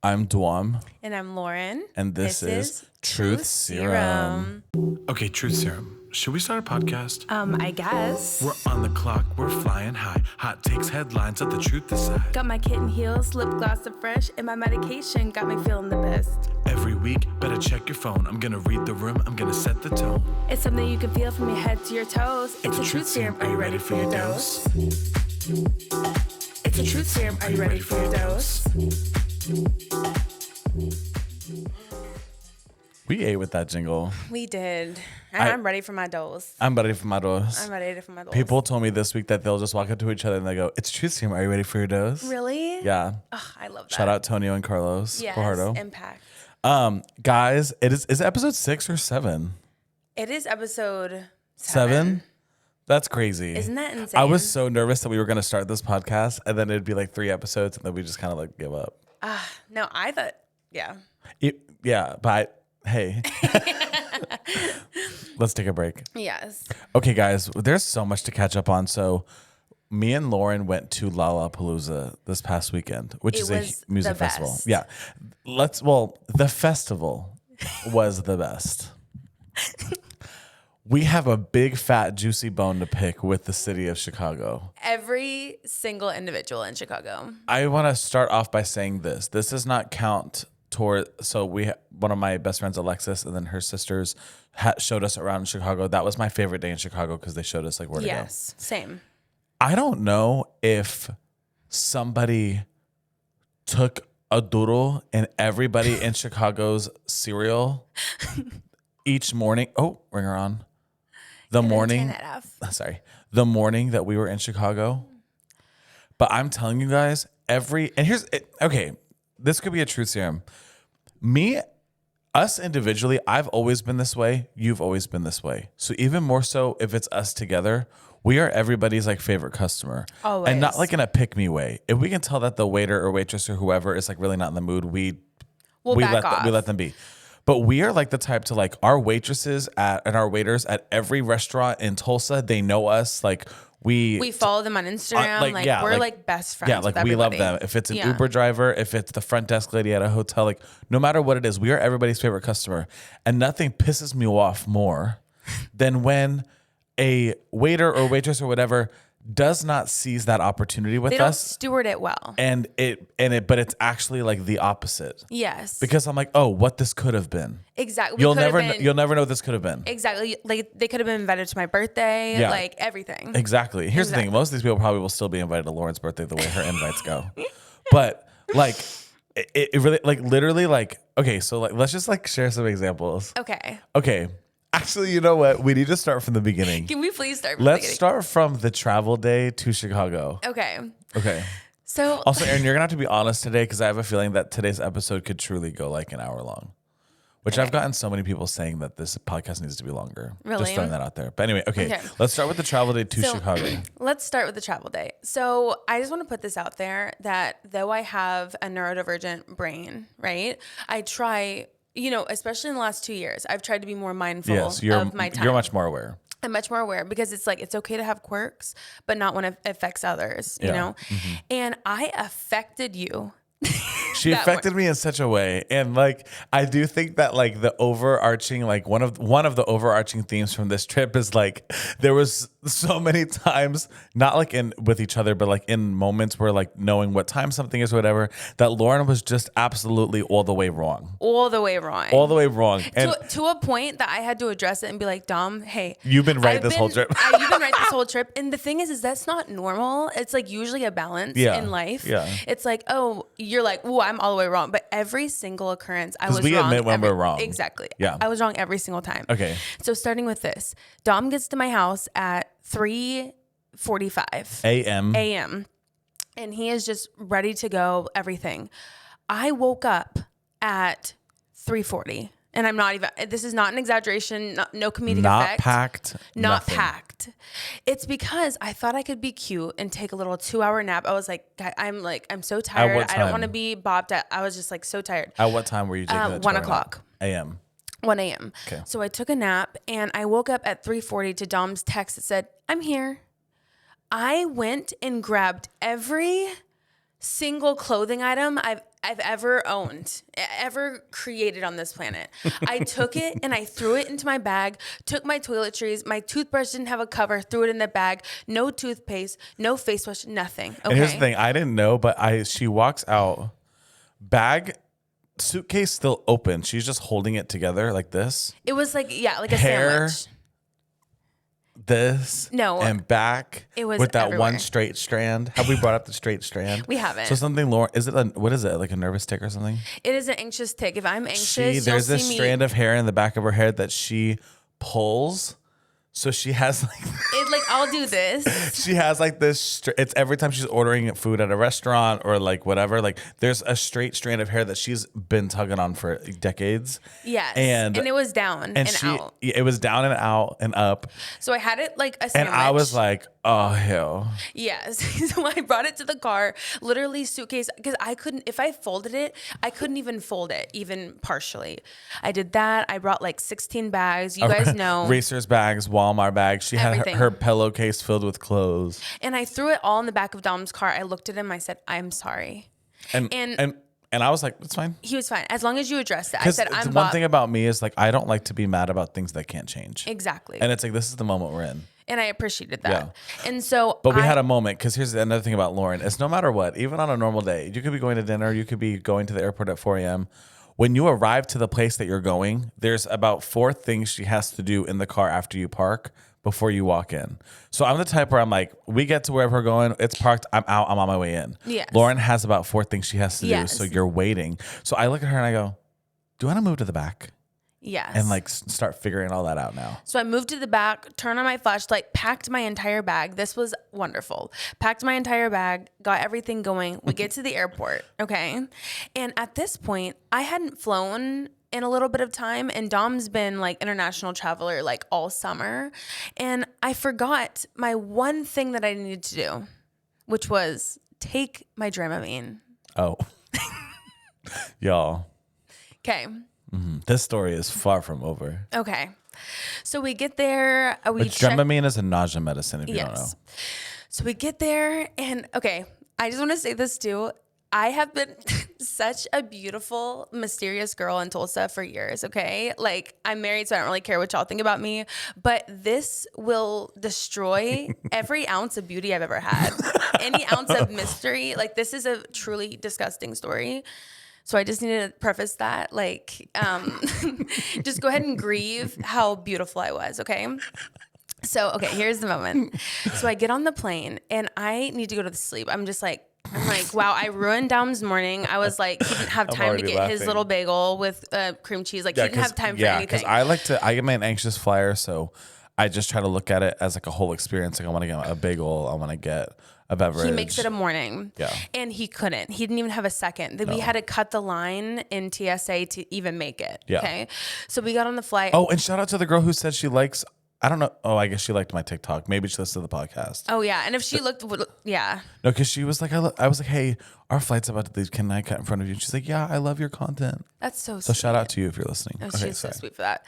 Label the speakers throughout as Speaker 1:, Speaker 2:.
Speaker 1: I'm Dwam.
Speaker 2: And I'm Lauren.
Speaker 1: And this is Truth Serum.
Speaker 3: Okay, Truth Serum. Should we start a podcast?
Speaker 2: I guess.
Speaker 3: We're on the clock, we're flying high. Hot takes, headlines, let the truth decide.
Speaker 2: Got my kitten heels, lip gloss of fresh, and my medication got me feeling the best.
Speaker 3: Every week, better check your phone. I'm gonna read the room, I'm gonna set the tone.
Speaker 2: It's something you can feel from your head to your toes. It's a Truth Serum. Are you ready for your dose? It's a Truth Serum. Are you ready for your dose?
Speaker 1: We ate with that jingle.
Speaker 2: We did. And I'm ready for my dose.
Speaker 1: I'm ready for my dose.
Speaker 2: I'm ready for my dose.
Speaker 1: People told me this week that they'll just walk up to each other and they go, "It's Truth Serum. Are you ready for your dose?"
Speaker 2: Really?
Speaker 1: Yeah.
Speaker 2: Oh, I love that.
Speaker 1: Shout out Tonio and Carlos.
Speaker 2: Yes,
Speaker 1: Fajardo.
Speaker 2: impact.
Speaker 1: Guys, is it episode 6 or 7?
Speaker 2: It is episode
Speaker 1: 7? That's crazy.
Speaker 2: Isn't that insane?
Speaker 1: I was so nervous that we were going to start this podcast and then it'd be like 3 episodes and then we just kind of like give up.
Speaker 2: No, I thought, yeah.
Speaker 1: Yeah, but hey. Let's take a break.
Speaker 2: Yes.
Speaker 1: Okay, guys, there's so much to catch up on. So me and Lauren went to Lollapalooza this past weekend, which is a music festival.
Speaker 2: Best.
Speaker 1: Yeah. The festival was the best. We have a big, fat, juicy bone to pick with the city of Chicago.
Speaker 2: Every single individual in Chicago.
Speaker 1: I want to start off by saying this. This does not count toward. So one of my best friends, Alexis, and then her sisters showed us around Chicago. That was my favorite day in Chicago because they showed us like where to go.
Speaker 2: Yes, same.
Speaker 1: I don't know if somebody took a doodle in everybody in Chicago's cereal each morning. Oh, ringer on. The morning that we were in Chicago. But I'm telling you guys, this could be a truth serum. Us individually, I've always been this way. You've always been this way. So even more so if it's us together, we are everybody's like favorite customer.
Speaker 2: Always.
Speaker 1: And not like in a pick me way. If we can tell that the waiter or waitress or whoever is like really not in the mood, we let them be. But we are like the type to like our waitresses and our waiters at every restaurant in Tulsa, they know us. Like we
Speaker 2: follow them on Instagram. We're best friends.
Speaker 1: Yeah, like
Speaker 2: with
Speaker 1: we love
Speaker 2: everybody.
Speaker 1: them. If it's an Uber driver, if it's the front desk lady at a hotel, like no matter what it is, we are everybody's favorite customer. And nothing pisses me off more than when a waiter or waitress or whatever does not seize that opportunity with us.
Speaker 2: They don't steward it well.
Speaker 1: But it's actually like the opposite.
Speaker 2: Yes.
Speaker 1: Because I'm like, oh, what this could have been.
Speaker 2: Exactly.
Speaker 1: You'll never know what this could have been.
Speaker 2: Exactly. Like they could have been invited to my birthday.
Speaker 1: Yeah.
Speaker 2: Like everything.
Speaker 1: Exactly. Here's the thing. Most of these people probably will still be invited to Lauren's birthday the way her invites go. But like it really like literally like, okay, so like let's just like share some examples. Okay. Actually, you know what? We need to start from the beginning.
Speaker 2: Can we please start from the beginning?
Speaker 1: Let's start from the travel day to Chicago.
Speaker 2: Okay.
Speaker 1: So also, Erin, you're going to have to be honest today because I have a feeling that today's episode could truly go like an hour long, which I've gotten so many people saying that this podcast needs to be longer.
Speaker 2: Really?
Speaker 1: Just throwing that out there. But anyway, okay. Let's start with the travel day to Chicago.
Speaker 2: Let's start with the travel day. So I just want to put this out there that though I have a neurodivergent brain, right? I try... especially in the last 2 years, I've tried to be more mindful of my time.
Speaker 1: You're much more aware.
Speaker 2: I'm much more aware because it's like, it's okay to have quirks, but not when it affects others, you know? Mm-hmm. And I affected you.
Speaker 1: She affected me in such a way. And like, I do think that like the overarching, like one of the overarching themes from this trip is like, there was so many times, not like with each other, but like in moments where like knowing what time something is or whatever, that Lauren was just absolutely all the way wrong. And
Speaker 2: to a point that I had to address it and be like, Dom, hey,
Speaker 1: you've been right this whole trip.
Speaker 2: You've been right this whole trip. And the thing is that's not normal. It's like usually a balance in life.
Speaker 1: Yeah.
Speaker 2: It's like, oh, you're like, oh, I'm all the way wrong. But every single occurrence, I was wrong.
Speaker 1: Because we admit when we're wrong.
Speaker 2: Exactly.
Speaker 1: Yeah.
Speaker 2: I was wrong every single time.
Speaker 1: Okay.
Speaker 2: So starting with this, Dom gets to my house at 3:45 a.m. And he is just ready to go, everything. I woke up at 3:40. And I'm not even, this is not an exaggeration, no comedic effect. Not packed. It's because I thought I could be cute and take a little 2-hour nap. I was like, I'm so tired. I don't want to be bopped at. I was just like so tired.
Speaker 1: At what time were you taking that
Speaker 2: 1 o'clock.
Speaker 1: a.m.?
Speaker 2: 1 a.m.
Speaker 1: Okay.
Speaker 2: So I took a nap and I woke up at 3:40 to Dom's text that said, I'm here. I went and grabbed every single clothing item I've I've ever owned, ever created on this planet. I took it and I threw it into my bag, took my toiletries, my toothbrush didn't have a cover, threw it in the bag, no toothpaste, no face wash, nothing. Okay.
Speaker 1: And here's the thing, I didn't know, but she walks out, bag, suitcase still open. She's just holding it together like this.
Speaker 2: It was like, yeah, like a
Speaker 1: Hair,
Speaker 2: sandwich.
Speaker 1: This and back
Speaker 2: it was
Speaker 1: with that
Speaker 2: everywhere.
Speaker 1: one straight strand. Have we brought up the straight strand?
Speaker 2: We haven't.
Speaker 1: So something, Lauren, what is it, like a nervous tick or something?
Speaker 2: It is an anxious tick. If I'm anxious,
Speaker 1: There's
Speaker 2: you'll
Speaker 1: this
Speaker 2: see
Speaker 1: strand of hair in the back of her head that she pulls. So she has like
Speaker 2: It's like, I'll do this.
Speaker 1: she has like this. It's every time she's ordering food at a restaurant or like whatever. Like there's a straight strand of hair that she's been tugging on for decades.
Speaker 2: Yes.
Speaker 1: And
Speaker 2: it was down and out.
Speaker 1: It was down and out and up.
Speaker 2: So I had it like a
Speaker 1: And
Speaker 2: sandwich.
Speaker 1: I was like, oh hell.
Speaker 2: Yes. So I brought it to the car, literally suitcase, because I couldn't, if I folded it, I couldn't even fold it, even partially. I did that. I brought like 16 bags. You guys know.
Speaker 1: Racers bags, Walmart bags. She had
Speaker 2: Everything.
Speaker 1: her pillowcase filled with clothes.
Speaker 2: And I threw it all in the back of Dom's car. I looked at him. I said, I'm sorry.
Speaker 1: And I was like, it's fine.
Speaker 2: He was fine. As long as you addressed it. I said, I'm
Speaker 1: one thing about me is like, I don't like to be mad about things that can't change.
Speaker 2: Exactly.
Speaker 1: And it's like, this is the moment we're in.
Speaker 2: And I appreciated that.
Speaker 1: Yeah.
Speaker 2: And so,
Speaker 1: But we had a moment, because here's another thing about Lauren. It's no matter what, even on a normal day, you could be going to dinner, you could be going to the airport at 4 a.m. When you arrive to the place that you're going, there's about 4 things she has to do in the car after you park before you walk in. So I'm the type where I'm like, we get to wherever we're going, it's parked, I'm out, I'm on my way in.
Speaker 2: Yes.
Speaker 1: Lauren has about 4 things she has to do,
Speaker 2: Yes.
Speaker 1: so you're waiting. So I look at her and I go, do you want to move to the back?
Speaker 2: Yes.
Speaker 1: And like start figuring all that out now.
Speaker 2: So I moved to the back, turned on my flashlight, packed my entire bag. This was wonderful. Packed my entire bag, got everything going. We get to the airport, okay? And at this point, I hadn't flown in a little bit of time, and Dom's been like international traveler like all summer. And I forgot my one thing that I needed to do, which was take my Dramamine.
Speaker 1: Oh. Y'all.
Speaker 2: Okay.
Speaker 1: This story is far from over.
Speaker 2: Okay. So we get there.
Speaker 1: But Dramamine is a nausea medicine, if you don't know.
Speaker 2: So we get there, and okay, I just want to say this too. I have been such a beautiful, mysterious girl in Tulsa for years, okay? Like, I'm married, so I don't really care what y'all think about me, but this will destroy every ounce of beauty I've ever had. Any ounce of mystery. Like, this is a truly disgusting story. So I just need to preface that, like, just go ahead and grieve how beautiful I was, okay? So, okay, here's the moment. So I get on the plane, and I need to go to sleep. I'm like, wow, I ruined Dom's morning. I was like, he didn't have time to get his little bagel with cream cheese. Like, he didn't have time for anything.
Speaker 1: Yeah, because I am an anxious flyer, so I just try to look at it as like a whole experience. Like, I want to get a bagel. I want to get a beverage.
Speaker 2: He makes it a morning.
Speaker 1: Yeah.
Speaker 2: And he couldn't. He didn't even have a second. We had to cut the line in TSA to even make it.
Speaker 1: Yeah.
Speaker 2: Okay. So we got on the flight.
Speaker 1: Oh, and shout out to the girl who said she likes, I don't know. Oh, I guess she liked my TikTok. Maybe she listened to the podcast.
Speaker 2: Oh, yeah. And if she looked, yeah.
Speaker 1: No, because she was like, I was like, hey, our flight's about to leave. Can I cut in front of you? And she's like, yeah, I love your content.
Speaker 2: That's so sweet.
Speaker 1: So shout out to you if you're listening.
Speaker 2: Oh,
Speaker 1: Okay,
Speaker 2: she's so
Speaker 1: sorry.
Speaker 2: sweet for that.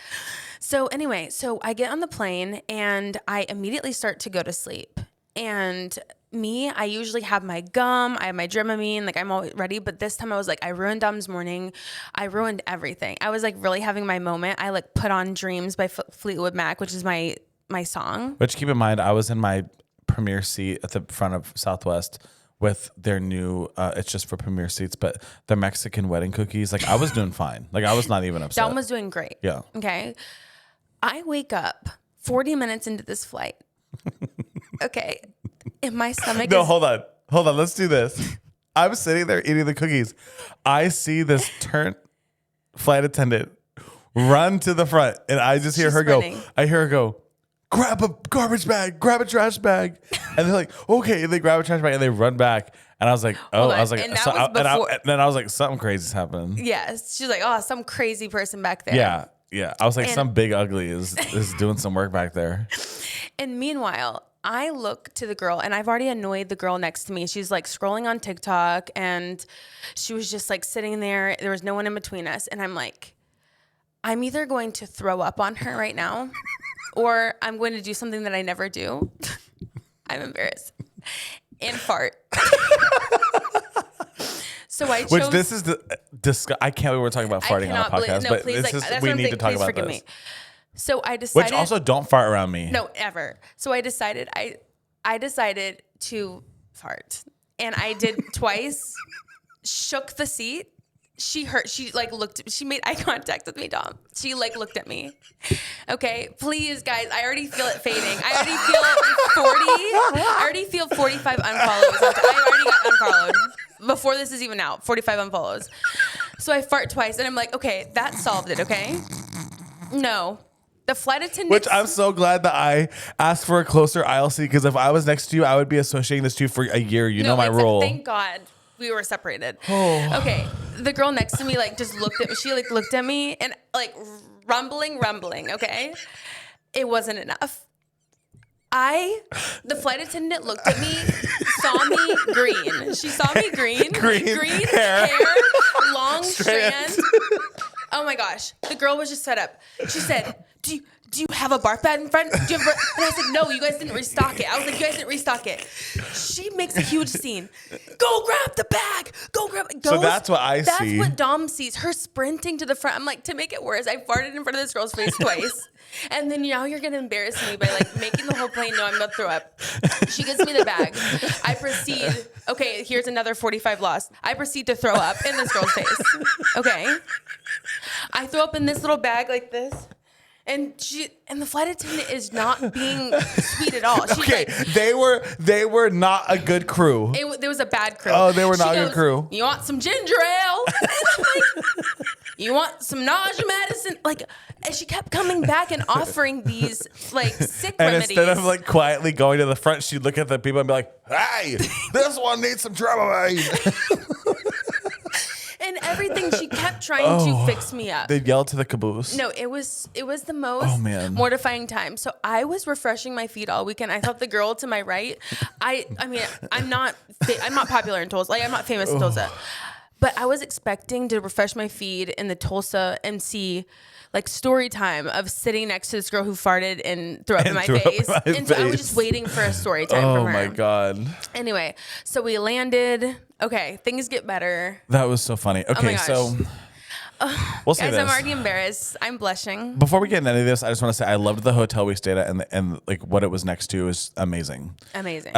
Speaker 2: So anyway, so I get on the plane and I immediately start to go to sleep. And I usually have my gum, I have my Dramamine, like I'm always ready. But this time I was like, I ruined Dom's morning. I ruined everything. I was like really having my moment. I like put on Dreams by Fleetwood Mac, which is my song.
Speaker 1: Which, keep in mind, I was in my premier seat at the front of Southwest with their new, it's just for premier seats, but the Mexican wedding cookies. Like, I was doing fine. Like, I was not even upset.
Speaker 2: Dom was doing great.
Speaker 1: Yeah.
Speaker 2: Okay. I wake up 40 minutes into this flight. Okay. And my stomach
Speaker 1: No,
Speaker 2: is...
Speaker 1: hold on. Let's do this. I'm sitting there eating the cookies. I see this flight attendant run to the front, and I just hear
Speaker 2: She's
Speaker 1: her
Speaker 2: sprinting.
Speaker 1: go, grab a garbage bag, grab a trash bag. And they're like, okay. And they grab a trash bag and they run back. And I was like, oh,
Speaker 2: Hold on.
Speaker 1: I was like,
Speaker 2: And that was before-
Speaker 1: and then I was like, something crazy's happening.
Speaker 2: Yes. She's like, oh, some crazy person back there.
Speaker 1: Yeah. Yeah. I was like,
Speaker 2: And-
Speaker 1: some big ugly is doing some work back there.
Speaker 2: And meanwhile, I look to the girl, and I've already annoyed the girl next to me. She's like scrolling on TikTok, and she was just like sitting there. There was no one in between us. And I'm like, I'm either going to throw up on her right now, or I'm going to do something that I never do. I'm embarrassed. And fart. So I chose.
Speaker 1: Which this is the I can't believe we're talking about farting on a podcast,
Speaker 2: no,
Speaker 1: but
Speaker 2: please,
Speaker 1: this
Speaker 2: that's
Speaker 1: is
Speaker 2: what
Speaker 1: we
Speaker 2: I'm
Speaker 1: need
Speaker 2: saying.
Speaker 1: to talk
Speaker 2: Please
Speaker 1: about
Speaker 2: forgive
Speaker 1: this.
Speaker 2: me. So I decided.
Speaker 1: Which also don't fart around me.
Speaker 2: No, ever. So I decided I decided to fart, and I did twice. Shook the seat. She like looked. She made eye contact with me, Dom. She like looked at me. Okay, please, guys. I already feel it fading. I already feel 40. I already feel 45 unfollows. I already got unfollowed before this is even out. 45 unfollows. So I fart twice, and I'm like, okay, that solved it. Okay. No. The flight attendant.
Speaker 1: Which I'm so glad that I asked for a closer aisle seat, because if I was next to you, I would be associating this to you for a year. You know my rule.
Speaker 2: Thank God we were separated. Okay. The girl next to me like just looked at me. She like looked at me and like rumbling. Okay. It wasn't enough. The flight attendant looked at me, saw me green. She saw me green hair, long strand. Oh my gosh. The girl was just fed up. She said, do you have a barf pad in front? And I said, no, you guys didn't restock it. I was like, you guys didn't restock it. She makes a huge scene. Go grab the bag. Go grab it.
Speaker 1: So that's what I see.
Speaker 2: That's what Dom sees. Her sprinting to the front. I'm like, to make it worse, I farted in front of this girl's face twice. And then now you're going to embarrass me by like making the whole plane know I'm about to throw up. She gives me the bag. I proceed. Okay, here's another 45 lost. I proceed to throw up in this girl's face. Okay. I throw up in this little bag like this. And the flight attendant is not being sweet at all. She's
Speaker 1: okay,
Speaker 2: like,
Speaker 1: they were not a good crew.
Speaker 2: There was a bad crew.
Speaker 1: Oh, they were not a good crew.
Speaker 2: You want some ginger ale? And I'm like, you want some nausea medicine? Like, and she kept coming back and offering these like sick remedies.
Speaker 1: And instead of like quietly going to the front, she'd look at the people and be like, "Hey, this one needs some Dramamine."
Speaker 2: And everything, she kept trying to fix me up.
Speaker 1: They'd yell to the caboose.
Speaker 2: No, it was the most mortifying time. So I was refreshing my feed all weekend. I thought the girl to my right, I mean, I'm not popular in Tulsa. Like, I'm not famous in Tulsa. But I was expecting to refresh my feed in the Tulsa MC like story time of sitting next to this girl who farted and threw up in my face. And so I was just waiting for a story time from her.
Speaker 1: Oh my God.
Speaker 2: Anyway, so we landed. Okay, things get better.
Speaker 1: That was so funny. Okay, so we'll say
Speaker 2: guys,
Speaker 1: this.
Speaker 2: I'm already embarrassed. I'm blushing.
Speaker 1: Before we get into any of this, I just want to say I loved the hotel we stayed at, and like what it was next to is amazing.
Speaker 2: Amazing.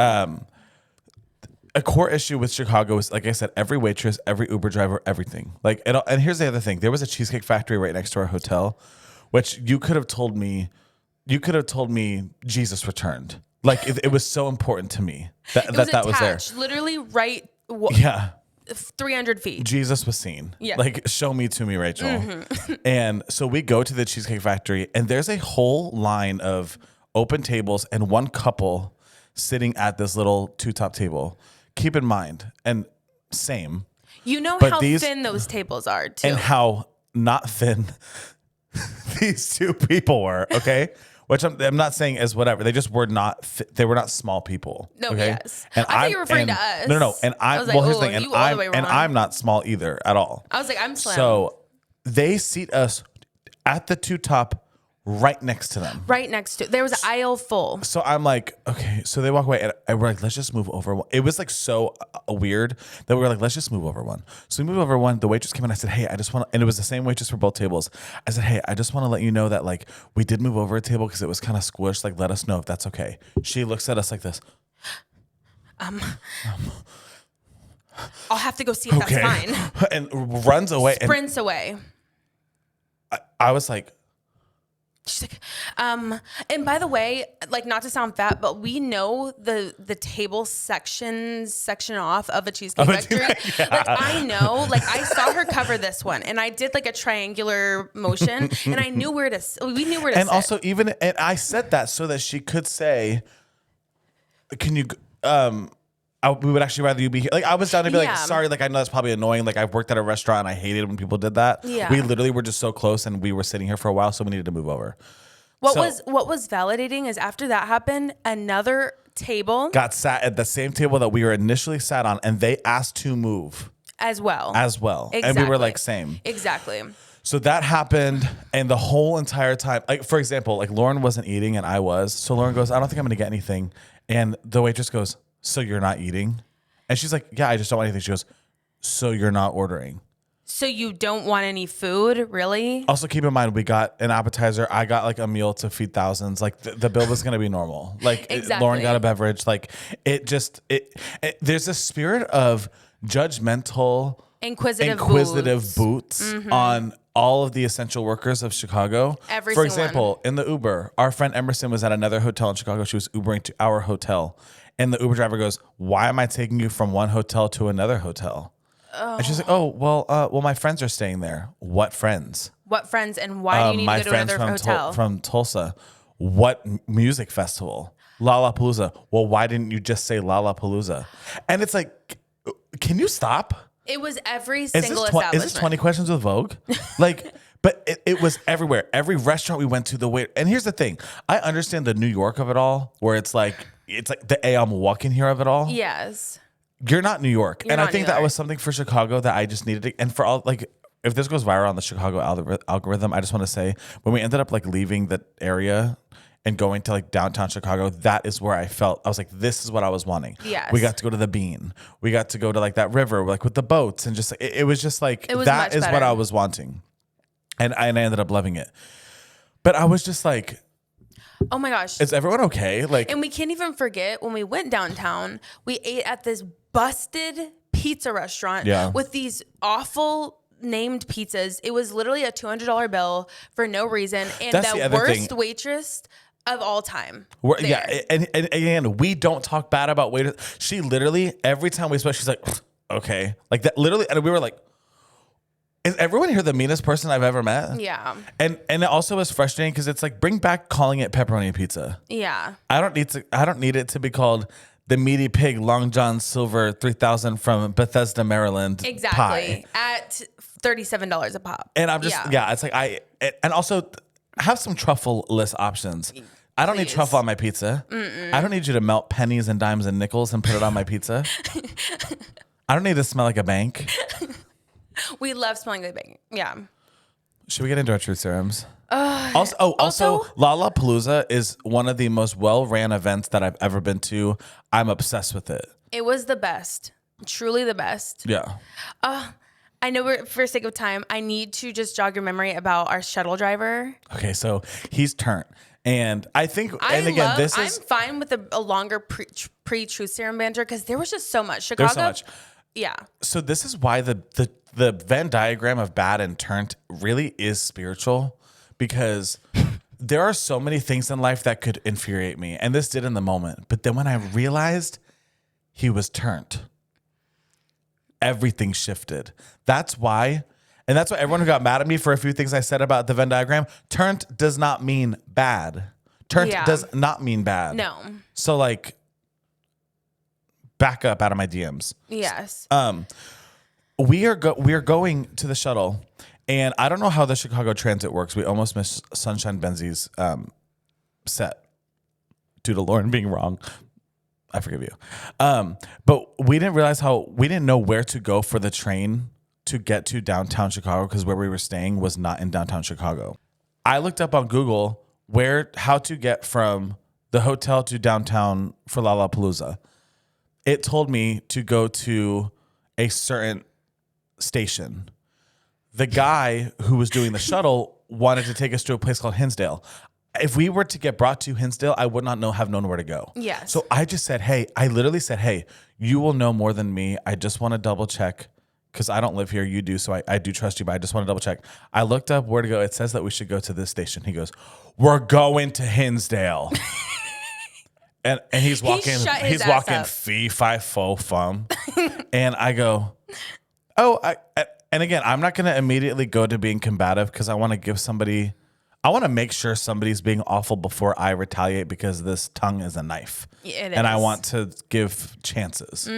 Speaker 1: A core issue with Chicago is, like I said, every waitress, every Uber driver, everything. Like, and here's the other thing: there was a cheesecake factory right next to our hotel, which you could have told me Jesus returned. Like it was so important to me that was there.
Speaker 2: Literally right.
Speaker 1: Yeah.
Speaker 2: 300 feet.
Speaker 1: Jesus was seen.
Speaker 2: Yeah.
Speaker 1: Like, show me to me, Rachel. Mm-hmm. And so we go to the Cheesecake Factory, and there's a whole line of open tables and one couple sitting at this little two-top table. Keep in mind, and same.
Speaker 2: You know how thin those tables are, too.
Speaker 1: And how not thin these two people were, okay? Which I'm not saying as whatever. They just were not. They were not small people.
Speaker 2: No,
Speaker 1: okay?
Speaker 2: yes. I thought you were referring to us.
Speaker 1: No. And
Speaker 2: I was like,
Speaker 1: here's the thing. And I'm not small either at all.
Speaker 2: I was like, I'm slim.
Speaker 1: So they seat us at the two top, right next to them.
Speaker 2: Right next to. There was an aisle full.
Speaker 1: So I'm like, okay. So they walk away, and we're like, let's just move over one. It was like so weird that we were like, let's just move over one. So we moved over one. The waitress came in. I said, hey, I just want to, and it was the same waitress for both tables. I said, hey, I just want to let you know that like we did move over a table because it was kind of squished. Like, let us know if that's okay. She looks at us like this.
Speaker 2: I'll have to go see if that's fine.
Speaker 1: And runs away.
Speaker 2: Sprints away.
Speaker 1: I was like,
Speaker 2: she's like, and by the way, like not to sound fat, but we know the table section off of a Cheesecake Factory. Yeah. Like I know, like I saw her cover this one, and I did like a triangular motion, and I knew where to. We knew where to.
Speaker 1: And
Speaker 2: sit.
Speaker 1: also, and I said that so that she could say, "Can you?" We would actually rather you be here. Like I was down to be like, sorry, like I know that's probably annoying. Like I've worked at a restaurant and I hated when people did that.
Speaker 2: Yeah.
Speaker 1: We literally were just so close and we were sitting here for a while, so we needed to move over.
Speaker 2: What was validating is after that happened, another table
Speaker 1: got sat at the same table that we were initially sat on, and they asked to move
Speaker 2: as well.
Speaker 1: Exactly. And we were like, same.
Speaker 2: Exactly.
Speaker 1: So that happened, and the whole entire time, like for example, like Lauren wasn't eating and I was. So Lauren goes, I don't think I'm gonna get anything. And the waitress goes, so you're not eating? And she's like, yeah, I just don't want anything. She goes, So you're not ordering.
Speaker 2: So you don't want any food, really?
Speaker 1: Also, keep in mind, we got an appetizer. I got like a meal to feed thousands. Like the bill was going to be normal. Like
Speaker 2: Exactly.
Speaker 1: Lauren got a beverage. Like there's a spirit of judgmental,
Speaker 2: inquisitive
Speaker 1: boots on all of the essential workers of Chicago.
Speaker 2: Every
Speaker 1: For
Speaker 2: single
Speaker 1: example, in the Uber, our friend Emerson was at another hotel in Chicago. She was Ubering to our hotel. And the Uber driver goes, "Why am I taking you from one hotel to another hotel?" And she's like, "Oh, well, my friends are staying there." What friends?
Speaker 2: What friends, and why do you need
Speaker 1: My
Speaker 2: to go to
Speaker 1: friends
Speaker 2: another hotel?
Speaker 1: from Tulsa. What music festival? Lollapalooza. Well, why didn't you just say Lollapalooza? And it's like, can you stop?
Speaker 2: It was every
Speaker 1: Is
Speaker 2: single
Speaker 1: this,
Speaker 2: establishment.
Speaker 1: is this 20 Questions with Vogue? Like, but it was everywhere. Every restaurant we went to, the way. And here's the thing. I understand the New York of it all, where it's like the I'm walking here of it all.
Speaker 2: Yes.
Speaker 1: You're not New York.
Speaker 2: You're
Speaker 1: and I
Speaker 2: not
Speaker 1: think
Speaker 2: New
Speaker 1: that was
Speaker 2: York.
Speaker 1: something for Chicago that I just needed to, and for all, like, if this goes viral on the Chicago algorithm, I just want to say, when we ended up like leaving the area and going to like downtown Chicago, that is where I felt, I was like, this is what I was wanting.
Speaker 2: Yes.
Speaker 1: We got to go to the Bean. We got to go to like that river, like with the boats, and just like, it was just like,
Speaker 2: It was
Speaker 1: that
Speaker 2: much
Speaker 1: is what
Speaker 2: better.
Speaker 1: I was wanting. And I ended up loving it. But I was just like,
Speaker 2: Oh my gosh.
Speaker 1: is everyone okay? Like,
Speaker 2: And we can't even forget when we went downtown, we ate at this busted pizza restaurant
Speaker 1: Yeah.
Speaker 2: with these awful named pizzas. It was literally a $200 bill for no reason. And
Speaker 1: That's the
Speaker 2: the
Speaker 1: other
Speaker 2: worst
Speaker 1: thing.
Speaker 2: waitress of all time.
Speaker 1: yeah,
Speaker 2: there.
Speaker 1: and again, we don't talk bad about waiters. She literally, every time we spoke, she's like, okay. Like that, literally, and we were like, is everyone here the meanest person I've ever met?
Speaker 2: Yeah.
Speaker 1: And it also was frustrating because it's like, bring back calling it pepperoni pizza.
Speaker 2: Yeah.
Speaker 1: I don't need it to be called the Meaty Pig Long John Silver 3000 from Bethesda, Maryland.
Speaker 2: Exactly.
Speaker 1: Pie.
Speaker 2: At $37 a pop.
Speaker 1: And I'm just, yeah, it's like and also have some truffle-less options. I don't need
Speaker 2: Please.
Speaker 1: truffle on my pizza. I don't need you to melt pennies and dimes and nickels and put it on my pizza. I don't need to smell like a bank.
Speaker 2: We love smelling like bacon. Yeah.
Speaker 1: Should we get into our truth serums? Also, Lollapalooza is one of the most well-ran events that I've ever been to. I'm obsessed with it.
Speaker 2: It was the best. Truly the best.
Speaker 1: Yeah.
Speaker 2: I know we're for sake of time. I need to just jog your memory about our shuttle driver.
Speaker 1: Okay, so he's turned. And I think,
Speaker 2: I'm fine with a longer pre-truth serum banter because there was just so much. Chicago.
Speaker 1: there's so much.
Speaker 2: Yeah.
Speaker 1: So this is why the Venn diagram of bad and turned really is spiritual, because there are so many things in life that could infuriate me, and this did in the moment. But then when I realized he was turned, everything shifted. That's why everyone who got mad at me for a few things I said about the Venn diagram, turned does not mean bad. Turned
Speaker 2: Yeah.
Speaker 1: does not mean bad.
Speaker 2: No.
Speaker 1: So like, back up out of my DMs.
Speaker 2: Yes.
Speaker 1: We are going to the shuttle, and I don't know how the Chicago Transit works. We almost missed Sunshine Benzi's set due to Lauren being wrong. I forgive you. But we didn't know where to go for the train to get to downtown Chicago, because where we were staying was not in downtown Chicago. I looked up on Google how to get from the hotel to downtown for Lollapalooza. It told me to go to a certain station. The guy who was doing the shuttle wanted to take us to a place called Hinsdale. If we were to get brought to Hinsdale, I would not have known where to go.
Speaker 2: Yes.
Speaker 1: So I just said, I literally said, hey, you will know more than me. I just want to double check, because I don't live here. You do. So I do trust you, but I just want to double check. I looked up where to go. It says that we should go to this station. He goes, we're going to Hinsdale. And he's walking,
Speaker 2: shut his
Speaker 1: he's
Speaker 2: ass
Speaker 1: walking
Speaker 2: up.
Speaker 1: fee, fi, fo, fum. And I go, and again, I'm not going to immediately go to being combative, because I want to make sure somebody's being awful before I retaliate, because this tongue is a knife.
Speaker 2: It
Speaker 1: and I
Speaker 2: is.
Speaker 1: want to give chances.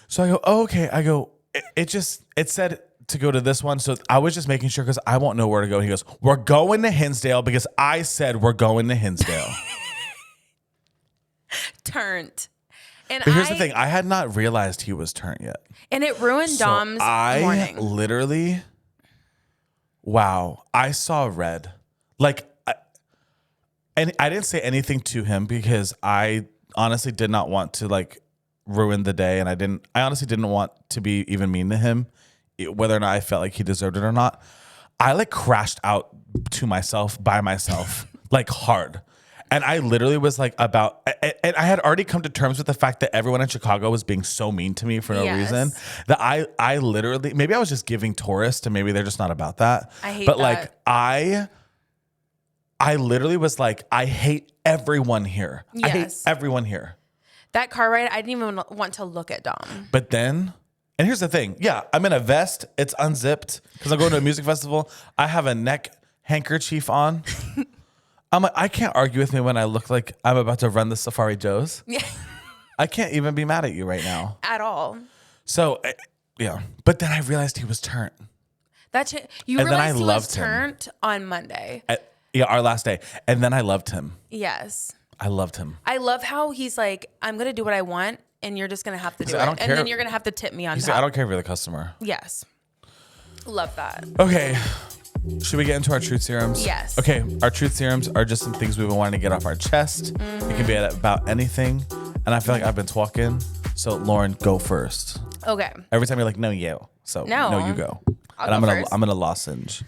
Speaker 1: So I go, okay. I go, it said to go to this one. So I was just making sure, because I won't know where to go. He goes, we're going to Hinsdale, because I said we're going to Hinsdale.
Speaker 2: Turned. And
Speaker 1: But here's the thing. I had not realized he was turned yet.
Speaker 2: And it ruined Dom's morning.
Speaker 1: Literally, wow, I saw red. Like, and I didn't say anything to him, because I honestly did not want to like ruined the day, and I honestly didn't want to be even mean to him, whether or not I felt like he deserved it or not. I like crashed out to myself by myself, like hard. And I literally was like and I had already come to terms with the fact that everyone in Chicago was being so mean to me for no reason that I literally, maybe I was just giving tourists and maybe they're just not about that.
Speaker 2: I hate
Speaker 1: but
Speaker 2: that.
Speaker 1: like I literally was like, I hate everyone here. I hate
Speaker 2: Yes.
Speaker 1: everyone here.
Speaker 2: That car ride, I didn't even want to look at Dom.
Speaker 1: But then, and here's the thing. Yeah, I'm in a vest. It's unzipped because I'm going to a music festival. I have a neck handkerchief on. I'm like, I can't argue with me when I look like I'm about to run the Safari Joe's.
Speaker 2: Yeah.
Speaker 1: I can't even be mad at you right now.
Speaker 2: At all.
Speaker 1: So, yeah. But then I realized he was turned.
Speaker 2: You
Speaker 1: And then I
Speaker 2: realized he was
Speaker 1: loved him.
Speaker 2: turned on Monday.
Speaker 1: Yeah, our last day. And then I loved him.
Speaker 2: Yes.
Speaker 1: I loved him.
Speaker 2: I love how he's like, I'm going to do what I want, and you're just going to have to do
Speaker 1: like,
Speaker 2: it.
Speaker 1: I don't
Speaker 2: And
Speaker 1: care.
Speaker 2: then you're going to have to tip me on
Speaker 1: He's
Speaker 2: top.
Speaker 1: like, I don't care if you're the customer.
Speaker 2: Yes. Love that.
Speaker 1: Okay. Should we get into our truth serums?
Speaker 2: Yes.
Speaker 1: Okay. Our truth serums are just some things we've been wanting to get off our chest. It can be about anything. And I feel like I've been talking. So, Lauren, go first.
Speaker 2: Okay.
Speaker 1: Every time you're like, no, you. So,
Speaker 2: No.
Speaker 1: you go.
Speaker 2: I'll
Speaker 1: And
Speaker 2: go first.
Speaker 1: I'm gonna lozenge.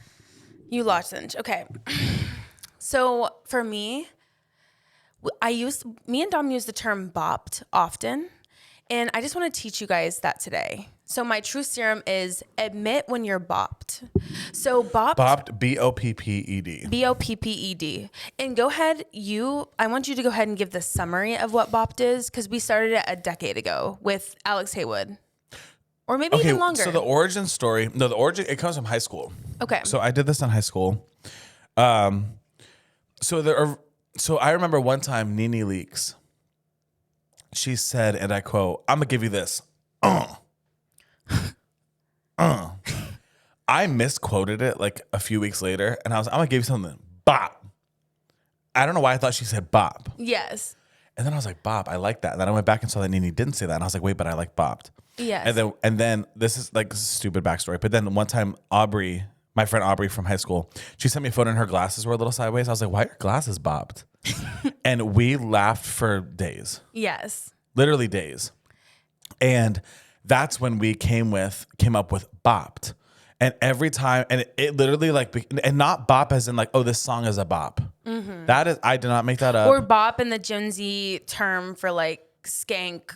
Speaker 2: You lozenge. Okay. So for me, me and Dom use the term bopped often. And I just want to teach you guys that today. So my truth serum is admit when you're bopped. So bopped.
Speaker 1: Bopped, B-O-P-P-E-D.
Speaker 2: B-O-P-P-E-D. And go ahead, I want you to go ahead and give the summary of what bopped is, because we started it a decade ago with Alex Haywood. Or maybe even longer.
Speaker 1: So the origin story, it comes from high school.
Speaker 2: Okay.
Speaker 1: So I did this in high school. So I remember one time Nene Leakes, she said, and I quote, I'm gonna give you this. I misquoted it like a few weeks later, and I'm gonna give you something. Bop. I don't know why I thought she said bop.
Speaker 2: Yes.
Speaker 1: And then I was like, bop, I like that. And then I went back and saw that Nene didn't say that. And I was like, wait, but I like bopped.
Speaker 2: Yes.
Speaker 1: And then this is like a stupid backstory. But then one time Aubrey, my friend Aubrey from high school, she sent me a photo and her glasses were a little sideways. I was like, why are your glasses bopped? And we laughed for days.
Speaker 2: Yes.
Speaker 1: Literally days. And that's when we came up with bopped. And every time, and it literally and not bop as in like, oh, this song is a bop. Mm-hmm. That is, I did not make that up.
Speaker 2: Or bop in the Gen Z term for like skank,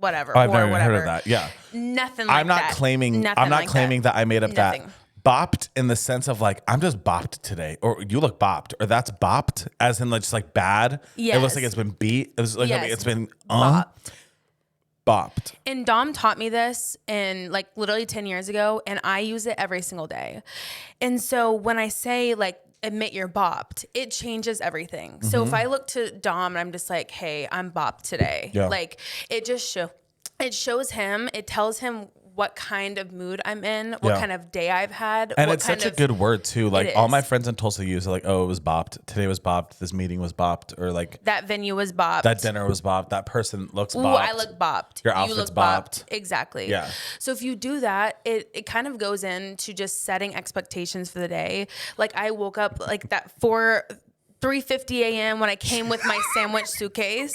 Speaker 2: whatever.
Speaker 1: Oh, I've
Speaker 2: or
Speaker 1: never even
Speaker 2: whatever.
Speaker 1: heard of that. Yeah.
Speaker 2: Nothing like
Speaker 1: I'm not
Speaker 2: that.
Speaker 1: claiming
Speaker 2: Nothing
Speaker 1: I'm not
Speaker 2: like
Speaker 1: claiming that I made up
Speaker 2: Nothing.
Speaker 1: that. Bopped in the sense of like, I'm just bopped today. Or you look bopped. Or that's bopped as in like just like bad.
Speaker 2: Yes.
Speaker 1: It looks like it's been beat. It's like
Speaker 2: Yes.
Speaker 1: it's been
Speaker 2: Bopped.
Speaker 1: bopped.
Speaker 2: And Dom taught me this in like literally 10 years ago, and I use it every single day. And so when I say like admit you're bopped, it changes everything. So if I look to Dom and I'm just like, hey, I'm bopped today.
Speaker 1: Yeah.
Speaker 2: Like it just it shows him, it tells him what kind of mood I'm in, what
Speaker 1: Yeah.
Speaker 2: kind of day I've had.
Speaker 1: And
Speaker 2: what
Speaker 1: it's
Speaker 2: kind
Speaker 1: such a
Speaker 2: of-
Speaker 1: good word too. Like
Speaker 2: It
Speaker 1: all
Speaker 2: is.
Speaker 1: my friends in Tulsa use it like, oh, it was bopped. Today was bopped. This meeting was bopped. Or like
Speaker 2: That venue was bopped.
Speaker 1: that dinner was bopped. That person looks
Speaker 2: Ooh,
Speaker 1: bopped.
Speaker 2: I look bopped.
Speaker 1: Your
Speaker 2: You
Speaker 1: outfit's
Speaker 2: look
Speaker 1: bopped.
Speaker 2: Exactly.
Speaker 1: Yeah.
Speaker 2: So if you do that, it kind of goes into just setting expectations for the day. Like I woke up like that 3:50 a.m. when I came with my sandwich suitcase.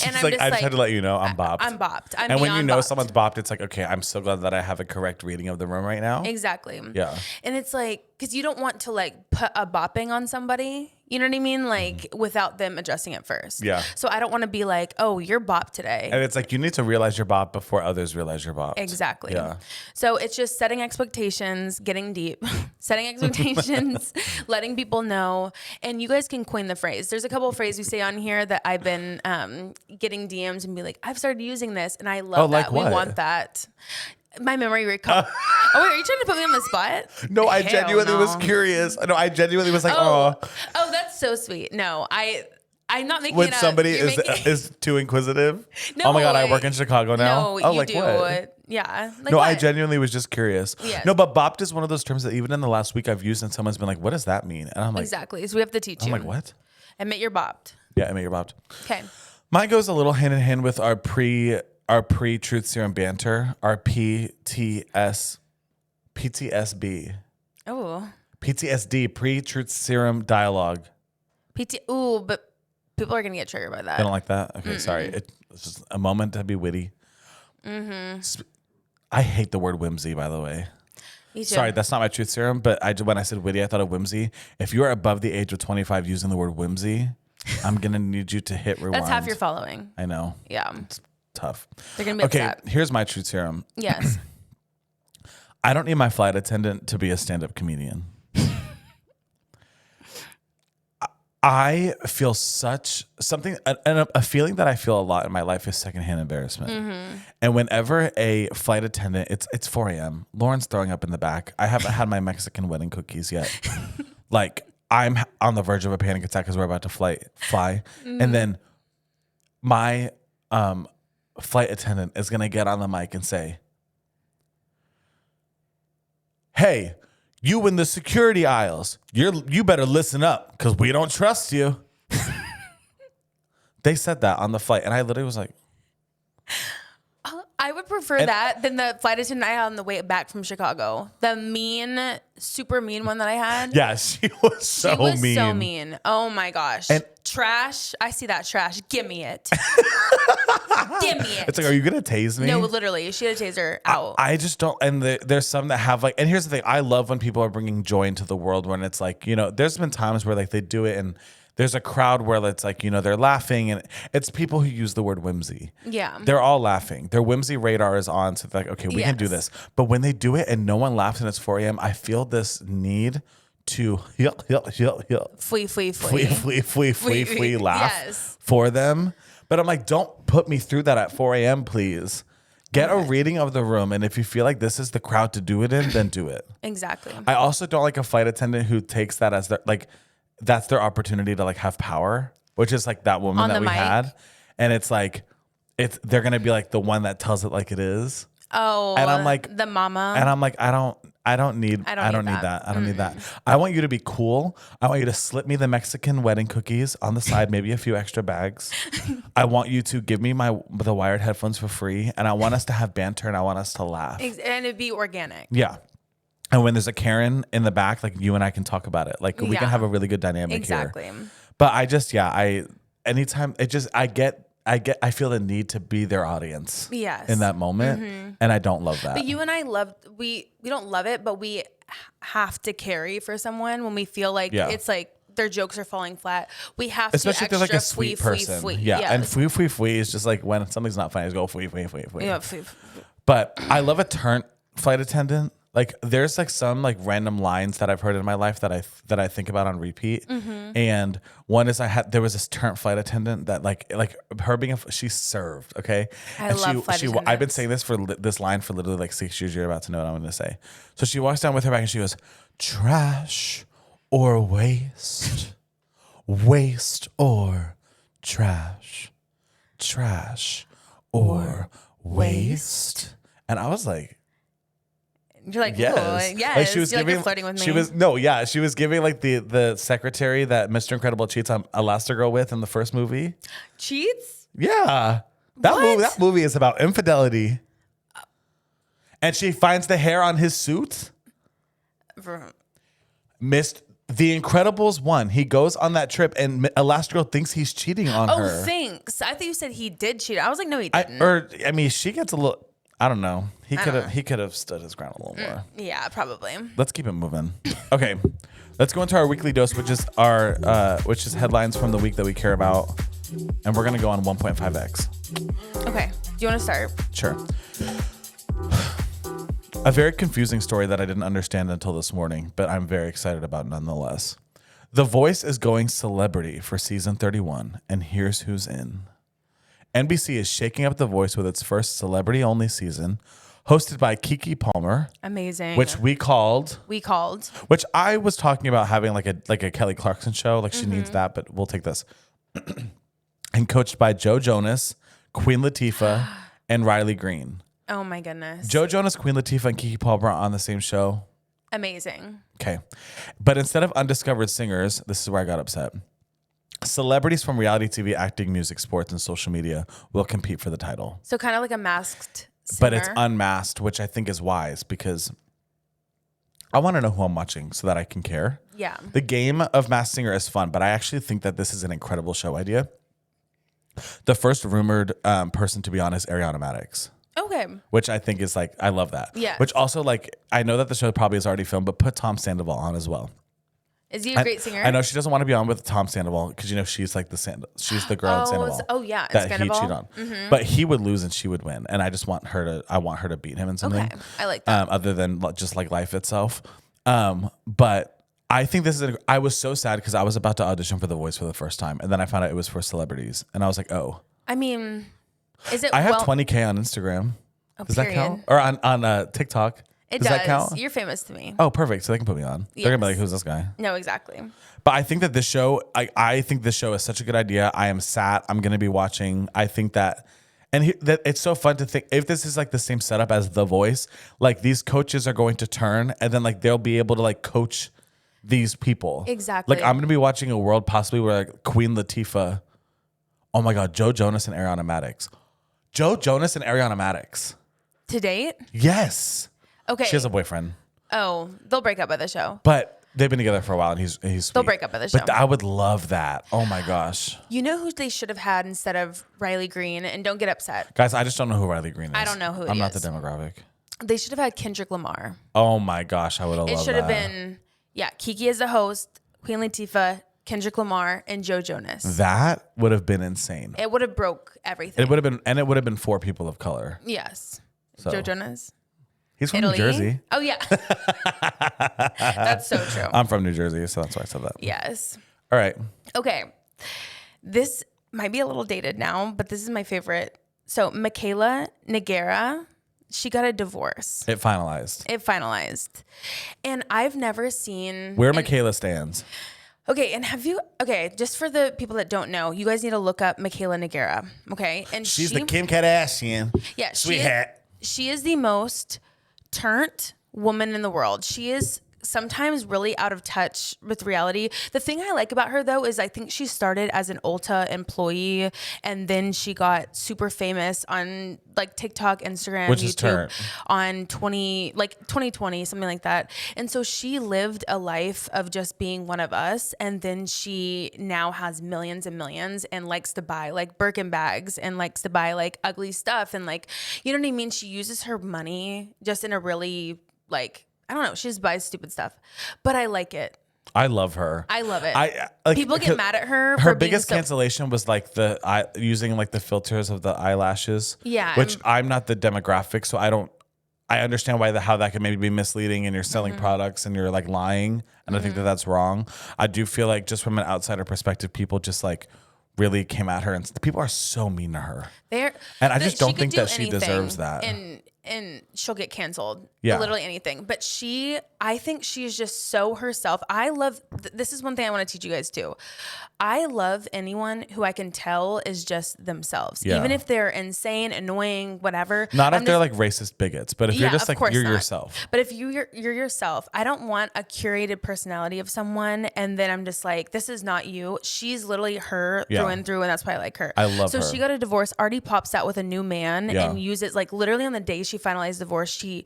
Speaker 2: And I'm
Speaker 1: like,
Speaker 2: just
Speaker 1: I
Speaker 2: like,
Speaker 1: just had to let you know I'm bopped.
Speaker 2: I'm bopped. I'm
Speaker 1: and when you
Speaker 2: beyond
Speaker 1: know
Speaker 2: bopped.
Speaker 1: someone's bopped, it's like, okay, I'm so glad that I have a correct reading of the room right now.
Speaker 2: Exactly.
Speaker 1: Yeah.
Speaker 2: And it's like, because you don't want to like put a bopping on somebody, you know what I mean? Like without them addressing it first.
Speaker 1: Yeah.
Speaker 2: So I don't want to be like, oh, you're bopped today.
Speaker 1: And it's like, you need to realize you're bopped before others realize you're bopped.
Speaker 2: Exactly.
Speaker 1: Yeah.
Speaker 2: So it's just setting expectations, getting deep, setting expectations, letting people know. And you guys can coin the phrase. There's a couple of phrases we say on here that I've been getting DMs and be like, I've started using this and I love that.
Speaker 1: like what?
Speaker 2: We want that. My memory recall. Oh, wait, are you trying to put me on the spot?
Speaker 1: No, I
Speaker 2: Hell
Speaker 1: genuinely was
Speaker 2: no.
Speaker 1: curious. No, I genuinely was like,
Speaker 2: Oh,
Speaker 1: oh,
Speaker 2: that's so sweet. No, I'm not making
Speaker 1: when
Speaker 2: it up.
Speaker 1: somebody
Speaker 2: You're
Speaker 1: is
Speaker 2: making-
Speaker 1: is too inquisitive.
Speaker 2: No,
Speaker 1: Oh my God, I work in Chicago now.
Speaker 2: No,
Speaker 1: oh,
Speaker 2: you
Speaker 1: like
Speaker 2: do.
Speaker 1: what?
Speaker 2: Yeah. Like
Speaker 1: No,
Speaker 2: what?
Speaker 1: I genuinely was just curious.
Speaker 2: Yes.
Speaker 1: No, but bopped is one of those terms that even in the last week I've used and someone's been like, what does that mean? And I'm like,
Speaker 2: Exactly. So we have to teach
Speaker 1: I'm
Speaker 2: you.
Speaker 1: like, what?
Speaker 2: Admit you're bopped.
Speaker 1: Yeah, I mean, you're bopped.
Speaker 2: Okay.
Speaker 1: Mine goes a little hand in hand with our pre-truth serum banter, our PTSB.
Speaker 2: Oh.
Speaker 1: PTSD, pre-truth serum dialogue.
Speaker 2: Ooh, but People are gonna get triggered by that.
Speaker 1: They don't like that? Okay, sorry. It's just a moment to be witty. I hate the word whimsy, by the way.
Speaker 2: Me too.
Speaker 1: Sorry, that's not my truth serum, but when I said witty, I thought of whimsy. If you are above the age of 25 using the word whimsy, I'm going to need you to hit rewind.
Speaker 2: That's half your following.
Speaker 1: I know.
Speaker 2: Yeah.
Speaker 1: It's tough.
Speaker 2: They're going to be upset.
Speaker 1: Okay, here's my truth serum.
Speaker 2: Yes.
Speaker 1: I don't need my flight attendant to be a stand-up comedian. I feel a feeling that I feel a lot in my life is secondhand embarrassment. And whenever a flight attendant, it's 4 a.m. Lauren's throwing up in the back. I haven't had my Mexican wedding cookies yet. Like, I'm on the verge of a panic attack because we're about to fly. And then my flight attendant is going to get on the mic and say, hey, you in the security aisles, you better listen up because we don't trust you. They said that on the flight, and I literally was like,
Speaker 2: I would prefer that than the flight attendant I had on the way back from Chicago. The super mean one that I had.
Speaker 1: yeah, she was so mean.
Speaker 2: She was so mean. Oh my gosh.
Speaker 1: And
Speaker 2: trash. I see that trash. Give me it. Give me it.
Speaker 1: It's like, are you gonna tase me?
Speaker 2: No, literally. She had a taser out.
Speaker 1: I just don't. And there's some that have like, and here's the thing. I love when people are bringing joy into the world when it's like, there's been times where like they do it and there's a crowd where it's like, they're laughing and it's people who use the word whimsy.
Speaker 2: Yeah.
Speaker 1: They're all laughing. Their whimsy radar is on. So they're like, okay, we can do this. But when they do it and no one laughs and it's 4 a.m., I feel this need to flee laugh for them. But I'm like, don't put me through that at 4 a.m., please. Get a reading of the room. And if you feel like this is the crowd to do it in, then do it.
Speaker 2: Exactly.
Speaker 1: I also don't like a flight attendant who takes that as their, like, that's their opportunity to like have power, which is like that woman that we had. And it's like, they're going to be like the one that tells it like it is.
Speaker 2: Oh,
Speaker 1: and I'm like
Speaker 2: the mama.
Speaker 1: And I'm like, I don't need that. I don't need that. I want you to be cool. I want you to slip me the Mexican wedding cookies on the side, maybe a few extra bags. I want you to give me the wired headphones for free. And I want us to have banter and I want us to laugh.
Speaker 2: And it'd be organic.
Speaker 1: Yeah. And when there's a Karen in the back, like you and I can talk about it. Like we can have a really good dynamic here. But I feel the need to be their audience.
Speaker 2: Yes.
Speaker 1: In that moment. And I don't love that.
Speaker 2: But you and I we don't love it, but we have to carry for someone when we feel like it's like their jokes are falling flat. We have
Speaker 1: especially
Speaker 2: to
Speaker 1: if they're like a sweet person. Yeah. Yes. And fwee is just like when something's not funny, just go fwee.
Speaker 2: Yeah,
Speaker 1: But I love a turn flight attendant. Like there's like some like random lines that I've heard in my life that I think about on repeat. And one is there was this turn flight attendant that like her being she served, okay?
Speaker 2: I love flight attendants.
Speaker 1: I've been saying this line for literally like 6 years. You're about to know what I'm going to say. So she walks down with her bag and she goes, trash or waste, waste or trash, trash or waste. And I was like,
Speaker 2: you're like,
Speaker 1: yes.
Speaker 2: Yes.
Speaker 1: Like she was
Speaker 2: you're flirting with me.
Speaker 1: She was giving like the secretary that Mr. Incredible cheats on Elastigirl with in the first movie.
Speaker 2: Cheats?
Speaker 1: Yeah. That movie is about infidelity. And she finds the hair on his suit. Missed The Incredibles 1. He goes on that trip and Elastigirl thinks he's cheating on her.
Speaker 2: Oh, thanks. I thought you said he did cheat. I was like, no, he didn't.
Speaker 1: She gets a little. I don't know. He could have stood his ground a little more.
Speaker 2: Yeah, probably.
Speaker 1: Let's keep it moving. Okay, let's go into our weekly dose, which is headlines from the week that we care about, and we're gonna go on 1.5x.
Speaker 2: Okay. Do you want to start?
Speaker 1: Sure. A very confusing story that I didn't understand until this morning, but I'm very excited about nonetheless. The Voice is going celebrity for season 31, and here's who's in. NBC is shaking up The Voice with its first celebrity-only season, hosted by Keke Palmer.
Speaker 2: Amazing.
Speaker 1: Which we called. Which I was talking about having like a Kelly Clarkson show. Like she needs that, but we'll take this. And coached by Joe Jonas, Queen Latifah, and Riley Green.
Speaker 2: Oh my goodness.
Speaker 1: Joe Jonas, Queen Latifah, and Keke Palmer on the same show.
Speaker 2: Amazing.
Speaker 1: Okay. But instead of undiscovered singers, this is where I got upset. Celebrities from reality TV, acting, music, sports, and social media will compete for the title.
Speaker 2: So kind of like a masked singer.
Speaker 1: But it's unmasked, which I think is wise because I want to know who I'm watching so that I can care.
Speaker 2: Yeah.
Speaker 1: The game of Masked Singer is fun, but I actually think that this is an incredible show idea. The first rumored person to be on is Ariana Madix.
Speaker 2: Okay.
Speaker 1: Which I think is like, I love that.
Speaker 2: Yeah.
Speaker 1: Which also, like, I know that the show probably is already filmed, but put Tom Sandoval on as well.
Speaker 2: Is he a great singer?
Speaker 1: I know she doesn't want to be on with Tom Sandoval because, you know, she's like she's the girl in Sandoval.
Speaker 2: Yeah.
Speaker 1: That he cheated on. Mm-hmm. But he would lose and she would win. And I just want her to beat him in something.
Speaker 2: Okay. I like that.
Speaker 1: Other than just like life itself. But I think I was so sad because I was about to audition for The Voice for the first time. And then I found out it was for celebrities. And I was like, oh.
Speaker 2: I mean, is it?
Speaker 1: I have 20K on Instagram. Does that count? Or on TikTok?
Speaker 2: It
Speaker 1: does.
Speaker 2: That
Speaker 1: That count?
Speaker 2: You're famous to me.
Speaker 1: Oh, perfect. So they can put me on. They're gonna be like, "Who's this guy?"
Speaker 2: No, exactly.
Speaker 1: But I think that this show, I think this show is such a good idea. I am sat. I'm gonna be watching. I think that, that it's so fun to think if this is like the same setup as The Voice. Like these coaches are going to turn, and then like they'll be able to like coach these people.
Speaker 2: Exactly.
Speaker 1: Like I'm gonna be watching a world possibly where like Queen Latifah. Oh my God, Joe Jonas and Ariana Madix. Joe Jonas and Ariana Madix.
Speaker 2: To date?
Speaker 1: Yes.
Speaker 2: Okay.
Speaker 1: She has a boyfriend.
Speaker 2: Oh, they'll break up by the show.
Speaker 1: But they've been together for a while, and he's sweet.
Speaker 2: They'll break up by the show.
Speaker 1: But I would love that. Oh my gosh.
Speaker 2: You know who they should have had instead of Riley Green? And don't get upset.
Speaker 1: Guys, I just don't know who Riley Green is.
Speaker 2: I don't know who he
Speaker 1: I'm not
Speaker 2: is.
Speaker 1: the demographic.
Speaker 2: They should have had Kendrick Lamar.
Speaker 1: Oh my gosh, I would have loved that.
Speaker 2: It should have been, Kiki as the host, Queen Latifah, Kendrick Lamar, and Joe Jonas.
Speaker 1: That would have been insane.
Speaker 2: It would have broke everything.
Speaker 1: It would have been 4 people of color.
Speaker 2: Yes.
Speaker 1: So.
Speaker 2: Joe Jonas.
Speaker 1: He's from
Speaker 2: Italy?
Speaker 1: New Jersey.
Speaker 2: Oh, yeah. That's so true.
Speaker 1: I'm from New Jersey, so that's why I said that.
Speaker 2: Yes.
Speaker 1: All right.
Speaker 2: Okay. This might be a little dated now, but this is my favorite. So Mikalya, Nogueira, she got a divorce.
Speaker 1: It finalized.
Speaker 2: And I've never seen...
Speaker 1: Where Mikalya stands.
Speaker 2: Okay, and just for the people that don't know, you guys need to look up Mikalya Nogueira, okay? And
Speaker 1: She's the Kim Kardashian.
Speaker 2: Yeah.
Speaker 1: Sweetheart.
Speaker 2: She is the most turned woman in the world. She is sometimes really out of touch with reality. The thing I like about her though is I think she started as an Ulta employee and then she got super famous on like TikTok, Instagram,
Speaker 1: Which is
Speaker 2: YouTube on 2020, something like that. And so she lived a life of just being one of us. And then she now has millions and millions and likes to buy like Birkin bags and likes to buy like ugly stuff. And like, you know what I mean? She uses her money just in a really like, I don't know. She just buys stupid stuff, but I like it.
Speaker 1: I love her.
Speaker 2: I love it.
Speaker 1: Like,
Speaker 2: people get mad at her.
Speaker 1: Her biggest cancellation was like using like the filters of the eyelashes.
Speaker 2: Yeah,
Speaker 1: which I'm not the demographic, so I understand how that can maybe be misleading and you're selling products and you're like lying, and I think that that's wrong. I do feel like just from an outsider perspective, people just like really came at her, and people are so mean to her. And I just don't think that she deserves that.
Speaker 2: And she'll get canceled.
Speaker 1: Yeah.
Speaker 2: Literally anything. But I think she's just so herself. I love, this is one thing I want to teach you guys too. I love anyone who I can tell is just themselves.
Speaker 1: Yeah.
Speaker 2: Even if they're insane, annoying, whatever.
Speaker 1: Not if they're like racist bigots, but if you're just like, you're yourself.
Speaker 2: But if you're yourself, I don't want a curated personality of someone and then I'm just like, this is not you. She's literally her through and through, and that's why I like her.
Speaker 1: I love her.
Speaker 2: So she got a divorce, already pops out with a new man and uses like literally on the day she finalized divorce, she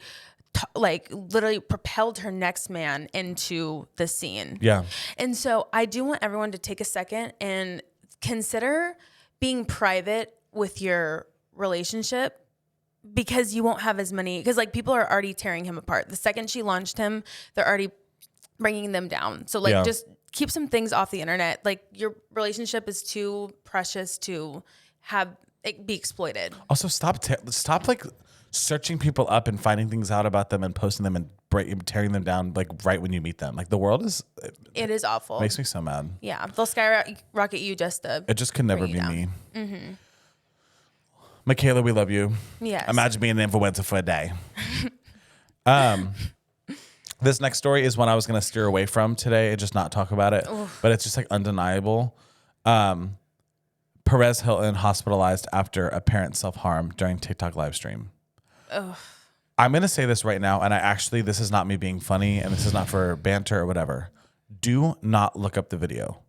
Speaker 2: literally propelled her next man into the scene. Yeah. And so I do want everyone to take a second and consider being private with your relationship, because you won't have as many, because like people are already tearing him apart. The second she launched him, they're already bringing them down. So like just keep some things off the internet. Like your relationship is too precious to have it be exploited.
Speaker 1: Also stop like searching people up and finding things out about them and posting them and tearing them down like right when you meet them. Like the world is...
Speaker 2: It is awful.
Speaker 1: Makes me so mad.
Speaker 2: Yeah. They'll skyrocket you just to...
Speaker 1: It just could never be me. Mm-hmm. Mikalya, we love you.
Speaker 2: Yes.
Speaker 1: Imagine being an influencer for a day. This next story is one I was going to steer away from today and just not talk about it. Oof. But it's just like undeniable. Perez Hilton hospitalized after apparent self-harm during TikTok live stream. Ugh. I'm going to say this right now, and this is not me being funny, and this is not for banter or whatever. Do not look up the video.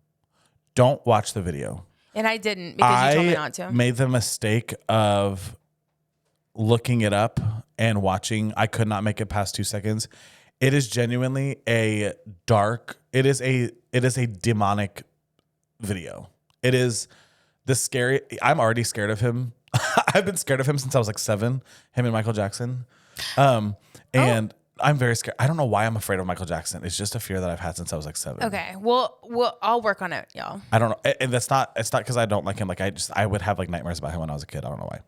Speaker 1: Don't watch the video.
Speaker 2: And I didn't, because you told me not to.
Speaker 1: I made the mistake of looking it up and watching. I could not make it past 2 seconds. It is genuinely a dark. It is a demonic video. It is the scary. I'm already scared of him. I've been scared of him since I was like 7. Him and Michael Jackson. And I'm very scared. I don't know why I'm afraid of Michael Jackson. It's just a fear that I've had since I was like 7.
Speaker 2: Okay. Well, I'll work on it, y'all.
Speaker 1: I don't know. And it's not because I don't like him. Like I would have like nightmares about him when I was a kid. I don't know why.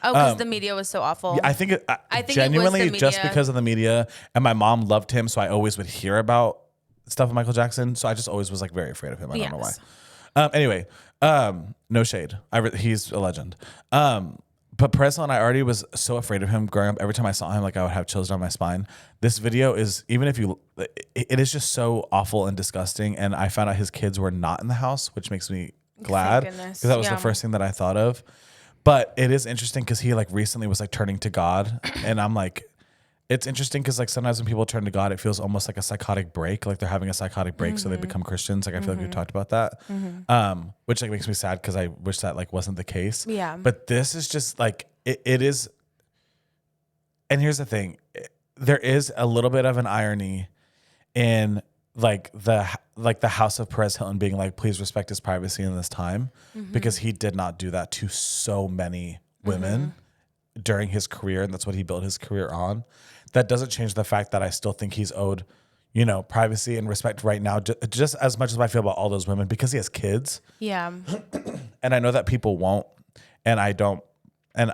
Speaker 2: Oh, because the media was so awful.
Speaker 1: Yeah, I think
Speaker 2: think it was
Speaker 1: genuinely
Speaker 2: the
Speaker 1: just
Speaker 2: media.
Speaker 1: because of the media, and my mom loved him, so I always would hear about stuff with Michael Jackson. So I just always was like very afraid of him. I don't know why. Anyway, no shade. He's a legend. But Perez and I already was so afraid of him growing up. Every time I saw him, like I would have chills down my spine. This video is, even if you, it is just so awful and disgusting. And I found out his kids were not in the house, which makes me glad because that was the first thing that I thought of. But it is interesting because he like recently was like turning to God, and I'm like, it's interesting because like sometimes when people turn to God, it feels almost like a psychotic break, like they're having a psychotic break, so they become Christians. Like I feel like we talked about that, which like makes me sad because I wish that like wasn't the case.
Speaker 2: Yeah.
Speaker 1: But this is just like it is. And here's the thing, there is a little bit of an irony in like the house of Perez Hilton being like, please respect his privacy in this time, because he did not do that to so many women during his career, and that's what he built his career on. That doesn't change the fact that I still think he's owed, privacy and respect right now, just as much as I feel about all those women, because he has kids.
Speaker 2: Yeah.
Speaker 1: And I know that people won't, and I don't, and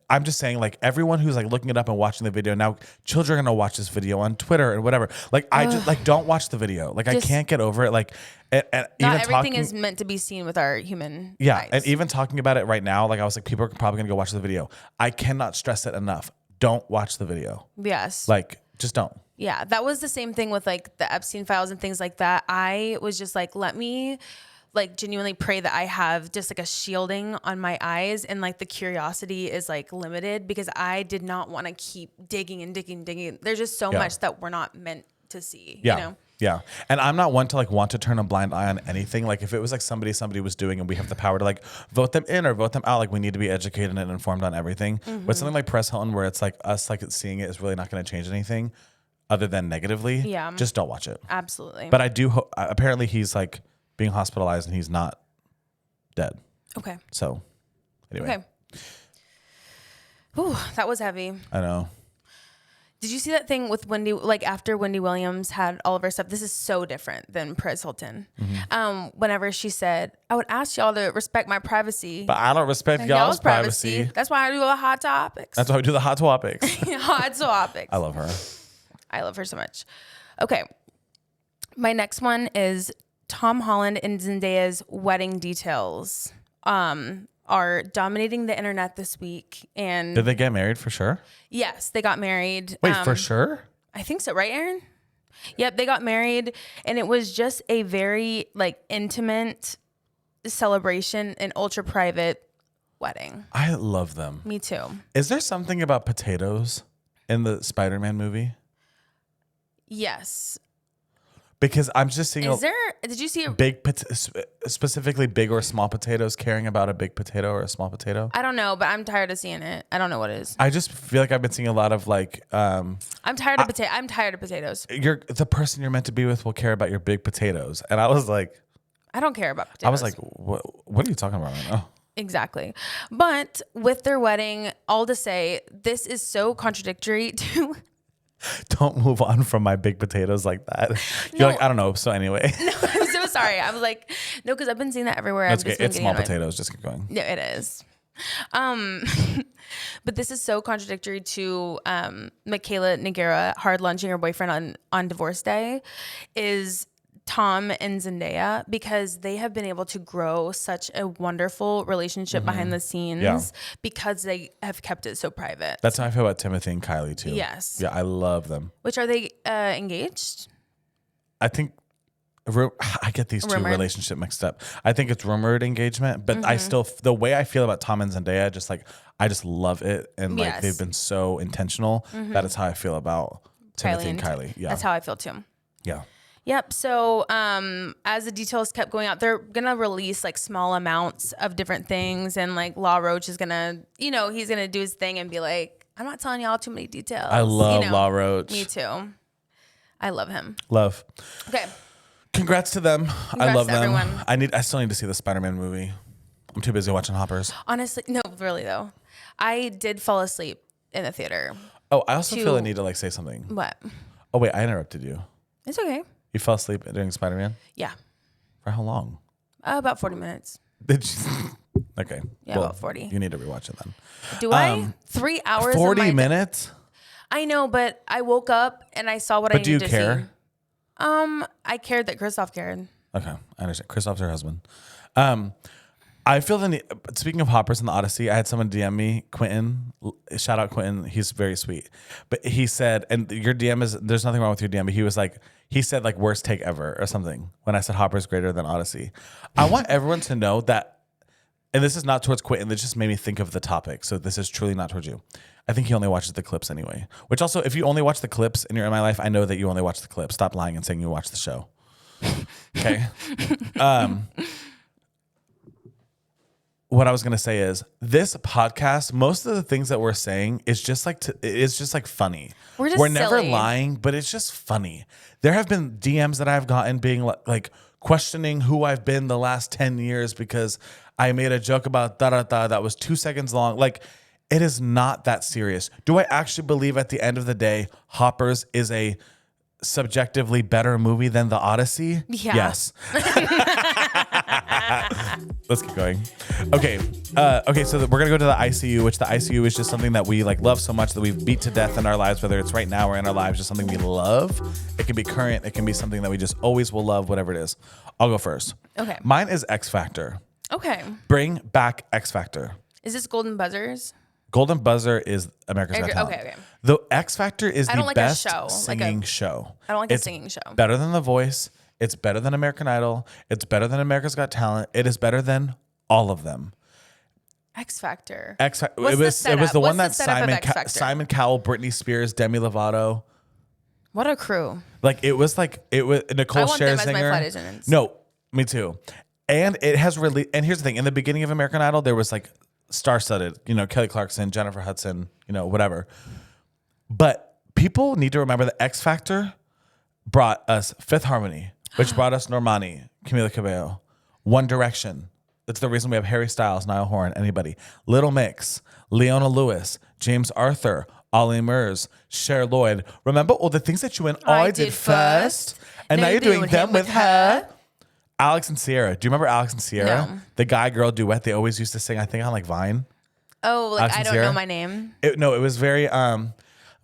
Speaker 1: I'm just saying, like, everyone who's like looking it up and watching the video now, children are gonna watch this video on Twitter and whatever. Like, I just like don't watch the video. Like, I can't get over it. Like, and
Speaker 2: Not everything is meant to be seen with our human eyes.
Speaker 1: And even talking about it right now, like I was like, people are probably gonna go watch the video. I cannot stress it enough. Don't watch the video.
Speaker 2: Yes.
Speaker 1: Like, just don't.
Speaker 2: Yeah, that was the same thing with like the Epstein files and things like that. I was just like, let me like genuinely pray that I have just like a shielding on my eyes, and like the curiosity is like limited, because I did not want to keep digging. There's just so much that we're not meant to see.
Speaker 1: Yeah. Yeah. And I'm not one to like want to turn a blind eye on anything. Like if it was like somebody was doing and we have the power to like vote them in or vote them out, like we need to be educated and informed on everything. But something like Perez Hilton, where it's like us like seeing it is really not going to change anything other than negatively. Yeah. Just don't watch it.
Speaker 2: Absolutely.
Speaker 1: But I do hope, apparently he's like being hospitalized and he's not dead.
Speaker 2: Okay.
Speaker 1: So anyway.
Speaker 2: Okay. Ooh, that was heavy.
Speaker 1: I know.
Speaker 2: Did you see that thing with Wendy, like after Wendy Williams had all of her stuff? This is so different than Perez Hilton. Whenever she said, I would ask y'all to respect my privacy.
Speaker 1: But I don't respect y'all's privacy.
Speaker 2: That's why I do the hot topics.
Speaker 1: That's why we do the hot topics.
Speaker 2: Hot topics.
Speaker 1: I love her.
Speaker 2: I love her so much. Okay. My next one is Tom Holland and Zendaya's wedding details are dominating the internet this week. And
Speaker 1: did they get married for sure?
Speaker 2: Yes, they got married.
Speaker 1: Wait, for sure?
Speaker 2: I think so, right, Aaron? Yep, they got married, and it was just a very like intimate celebration, an ultra private wedding.
Speaker 1: I love them.
Speaker 2: Me too.
Speaker 1: Is there something about potatoes in the Spider-Man movie?
Speaker 2: Yes.
Speaker 1: Because I'm just seeing
Speaker 2: did you see
Speaker 1: specifically big or small potatoes, caring about a big potato or a small potato?
Speaker 2: I don't know, but I'm tired of seeing it. I don't know what it is.
Speaker 1: I just feel like I've been seeing a lot of like
Speaker 2: I'm tired of potatoes.
Speaker 1: The person you're meant to be with will care about your big potatoes. And I was like,
Speaker 2: I don't care about potatoes.
Speaker 1: I was like, what are you talking about right now?
Speaker 2: Exactly. But with their wedding, all to say, this is so contradictory to
Speaker 1: Don't move on from my big potatoes like that. You're like, I don't know. So anyway.
Speaker 2: No, I'm so sorry. I was like, no, because I've been seeing that everywhere.
Speaker 1: That's okay. It's small potatoes. Just keep going.
Speaker 2: Yeah, it is. But this is so contradictory to Mikalya Nogueira hard lunching her boyfriend on divorce day is Tom and Zendaya, because they have been able to grow such a wonderful relationship behind the scenes because they have kept it so private.
Speaker 1: That's how I feel about Timothy and Kylie too.
Speaker 2: Yes.
Speaker 1: Yeah, I love them.
Speaker 2: Which, are they engaged?
Speaker 1: I think I get these two relationships mixed up. I think it's rumored engagement, but I still, the way I feel about Tom and Zendaya, just like, I just love it. And like, they've been so intentional. That is how I feel about Timothy and Kylie. Yeah.
Speaker 2: That's how I feel too.
Speaker 1: Yeah.
Speaker 2: Yep. So as the details kept going out, they're going to release like small amounts of different things. And like Law Roach is going to, he's going to do his thing and be like, I'm not telling y'all too many details.
Speaker 1: I love Law Roach.
Speaker 2: Me too. I love him.
Speaker 1: Love.
Speaker 2: Okay.
Speaker 1: Congrats to them. I love
Speaker 2: to
Speaker 1: them.
Speaker 2: everyone.
Speaker 1: I still need to see the Spider-Man movie. I'm too busy watching Hoppers.
Speaker 2: Honestly, no, really though. I did fall asleep in the theater.
Speaker 1: Oh, I also feel I need to like say something.
Speaker 2: What?
Speaker 1: Oh wait, I interrupted you.
Speaker 2: It's okay.
Speaker 1: You fell asleep during Spider-Man?
Speaker 2: Yeah.
Speaker 1: For how long?
Speaker 2: About 40 minutes.
Speaker 1: Did you? Okay.
Speaker 2: Yeah, about 40.
Speaker 1: You need to rewatch it then.
Speaker 2: Do I? 3 hours.
Speaker 1: 40 minutes?
Speaker 2: I know, but I woke up and I saw what I needed to see.
Speaker 1: But do you care?
Speaker 2: I cared that Christoph cared.
Speaker 1: Okay, I understand. Christoph's her husband. I feel the need, speaking of Hoppers in the Odyssey, I had someone DM me, Quentin. Shout out Quentin. He's very sweet. But he said, and your DM is, there's nothing wrong with your DM, but he said like worst take ever or something when I said Hopper's greater than Odyssey. I want everyone to know that, and this is not towards Quentin, that just made me think of the topic. So this is truly not towards you. I think he only watches the clips anyway. Which also, if you only watch the clips and you're in my life, I know that you only watch the clips. Stop lying and saying you watch the show. Okay? What I was gonna say is this podcast. Most of the things that we're saying is just like it's just like funny. We're never
Speaker 2: silly.
Speaker 1: lying, but it's just funny. There have been DMs that I've gotten being like questioning who I've been the last 10 years because I made a joke about da da da that was 2 seconds long. Like it is not that serious. Do I actually believe at the end of the day, Hoppers is a subjectively better movie than The Odyssey?
Speaker 2: Yeah.
Speaker 1: Yes. Let's keep going. Okay. So we're gonna go to the ICU, which the ICU is just something that we like love so much that we've beat to death in our lives, whether it's right now or in our lives, just something we love. It can be current. It can be something that we just always will love, whatever it is. I'll go first.
Speaker 2: Okay.
Speaker 1: Mine is X Factor.
Speaker 2: Okay.
Speaker 1: Bring back X Factor.
Speaker 2: Is this Golden Buzzers?
Speaker 1: Golden Buzzer is America's Got Talent.
Speaker 2: Okay.
Speaker 1: The X Factor is the
Speaker 2: like
Speaker 1: best
Speaker 2: a show,
Speaker 1: singing show.
Speaker 2: I don't like a singing show.
Speaker 1: Better than The Voice. It's better than American Idol. It's better than America's Got Talent. It is better than all of them.
Speaker 2: X Factor.
Speaker 1: It was the one that Simon Cowell, Britney Spears, Demi Lovato.
Speaker 2: What a crew!
Speaker 1: It was Nicole
Speaker 2: I want them as my
Speaker 1: Scherzinger.
Speaker 2: flight attendants.
Speaker 1: No, me too. And it has really. And here's the thing: in the beginning of American Idol, there was like star-studded. Kelly Clarkson, Jennifer Hudson. Whatever. But people need to remember that X Factor brought us Fifth Harmony, which brought us Normani, Camila Cabello, One Direction. That's the reason we have Harry Styles, Niall Horan, anybody. Little Mix, Leona Lewis, James Arthur, Ollie Murs, Cher Lloyd. Remember all the things that you and I did first? And now you're doing them with her. Alex and Sierra. Do you remember Alex and Sierra?
Speaker 2: No.
Speaker 1: The guy-girl duet they always used to sing, I think, on Vine.
Speaker 2: Oh,
Speaker 1: Alex
Speaker 2: I
Speaker 1: and
Speaker 2: don't
Speaker 1: Sierra?
Speaker 2: know my name.
Speaker 1: It was very,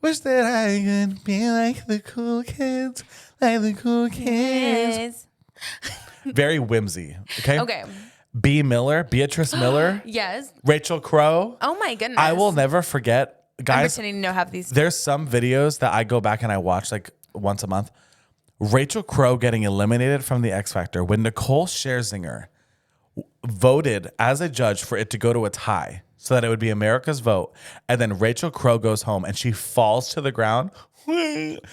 Speaker 1: wish that I could be like the cool kids,
Speaker 2: Yes.
Speaker 1: Very whimsy. Okay.
Speaker 2: Okay.
Speaker 1: Beatrice Miller,
Speaker 2: Yes.
Speaker 1: Rachel Crow.
Speaker 2: Oh my goodness.
Speaker 1: I will never forget,
Speaker 2: I'm
Speaker 1: guys.
Speaker 2: pretending to know half these.
Speaker 1: There's some videos that I go back and I watch like once a month. Rachel Crow getting eliminated from the X Factor when Nicole Scherzinger voted as a judge for it to go to a tie so that it would be America's vote. And then Rachel Crow goes home and she falls to the ground,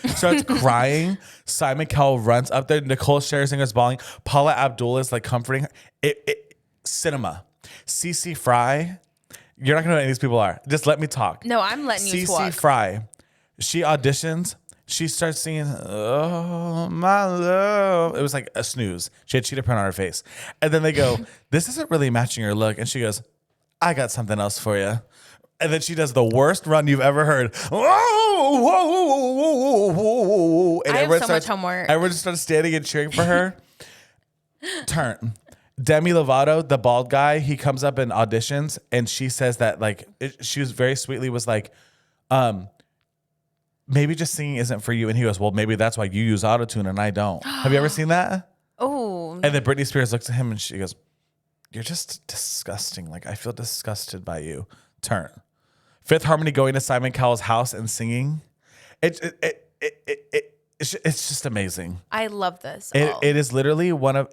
Speaker 1: starts crying. Simon Cowell runs up there. Nicole Scherzinger's bawling. Paula Abdul is like comforting her. Cinema. Cece Fry. You're not going to know who any of these people are. Just let me talk.
Speaker 2: No, I'm letting you talk.
Speaker 1: Cece Fry. She auditions. She starts singing, "Oh, my love." It was like a snooze. She had cheetah print on her face. And then they go, "This isn't really matching your look." And she goes, "I got something else for you." And then she does the worst run you've ever heard. Whoa, whoa, whoa, whoa, whoa. And
Speaker 2: I have so much homework.
Speaker 1: Everyone just started standing and cheering for her. Turn. Demi Lovato, the bald guy, he comes up in auditions and she says that she was very sweetly was like, maybe just singing isn't for you. And he goes, well, maybe that's why you use autotune and I don't. Have you ever seen that?
Speaker 2: Oh.
Speaker 1: And then Britney Spears looks at him and she goes, you're just disgusting. I feel disgusted by you. Turn. Fifth Harmony going to Simon Cowell's house and singing. It's just amazing.
Speaker 2: I love this.
Speaker 1: It is literally one of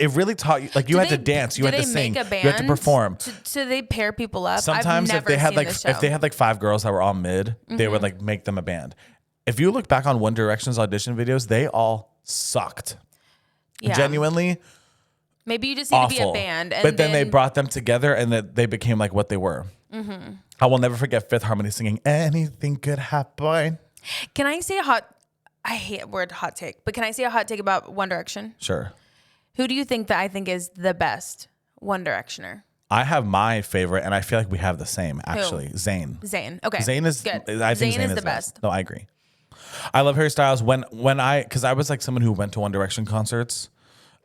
Speaker 1: it really taught you you had to dance, you had to sing, you had to perform.
Speaker 2: So they pair people up.
Speaker 1: Sometimes if they had 5 girls that were all mid, they would make them a band. If you look back on One Direction's audition videos, they all sucked.
Speaker 2: Yeah.
Speaker 1: Genuinely.
Speaker 2: Maybe you just need
Speaker 1: awful.
Speaker 2: to be a band. And
Speaker 1: but then they brought them together and they became what they were. Mm-hmm. I will never forget Fifth Harmony singing "Anything Could Happen."
Speaker 2: Can I say a hot I hate the word hot take, but can I say a hot take about One Direction?
Speaker 1: Sure.
Speaker 2: Who do you think that I think is the best One Directioner?
Speaker 1: I have my favorite, and I feel like we have the same, actually. Zayn.
Speaker 2: Zayn. Okay.
Speaker 1: Zayn is
Speaker 2: good.
Speaker 1: I think
Speaker 2: Zayn is the best.
Speaker 1: No, I agree. I love Harry Styles. Because I was like someone who went to One Direction concerts.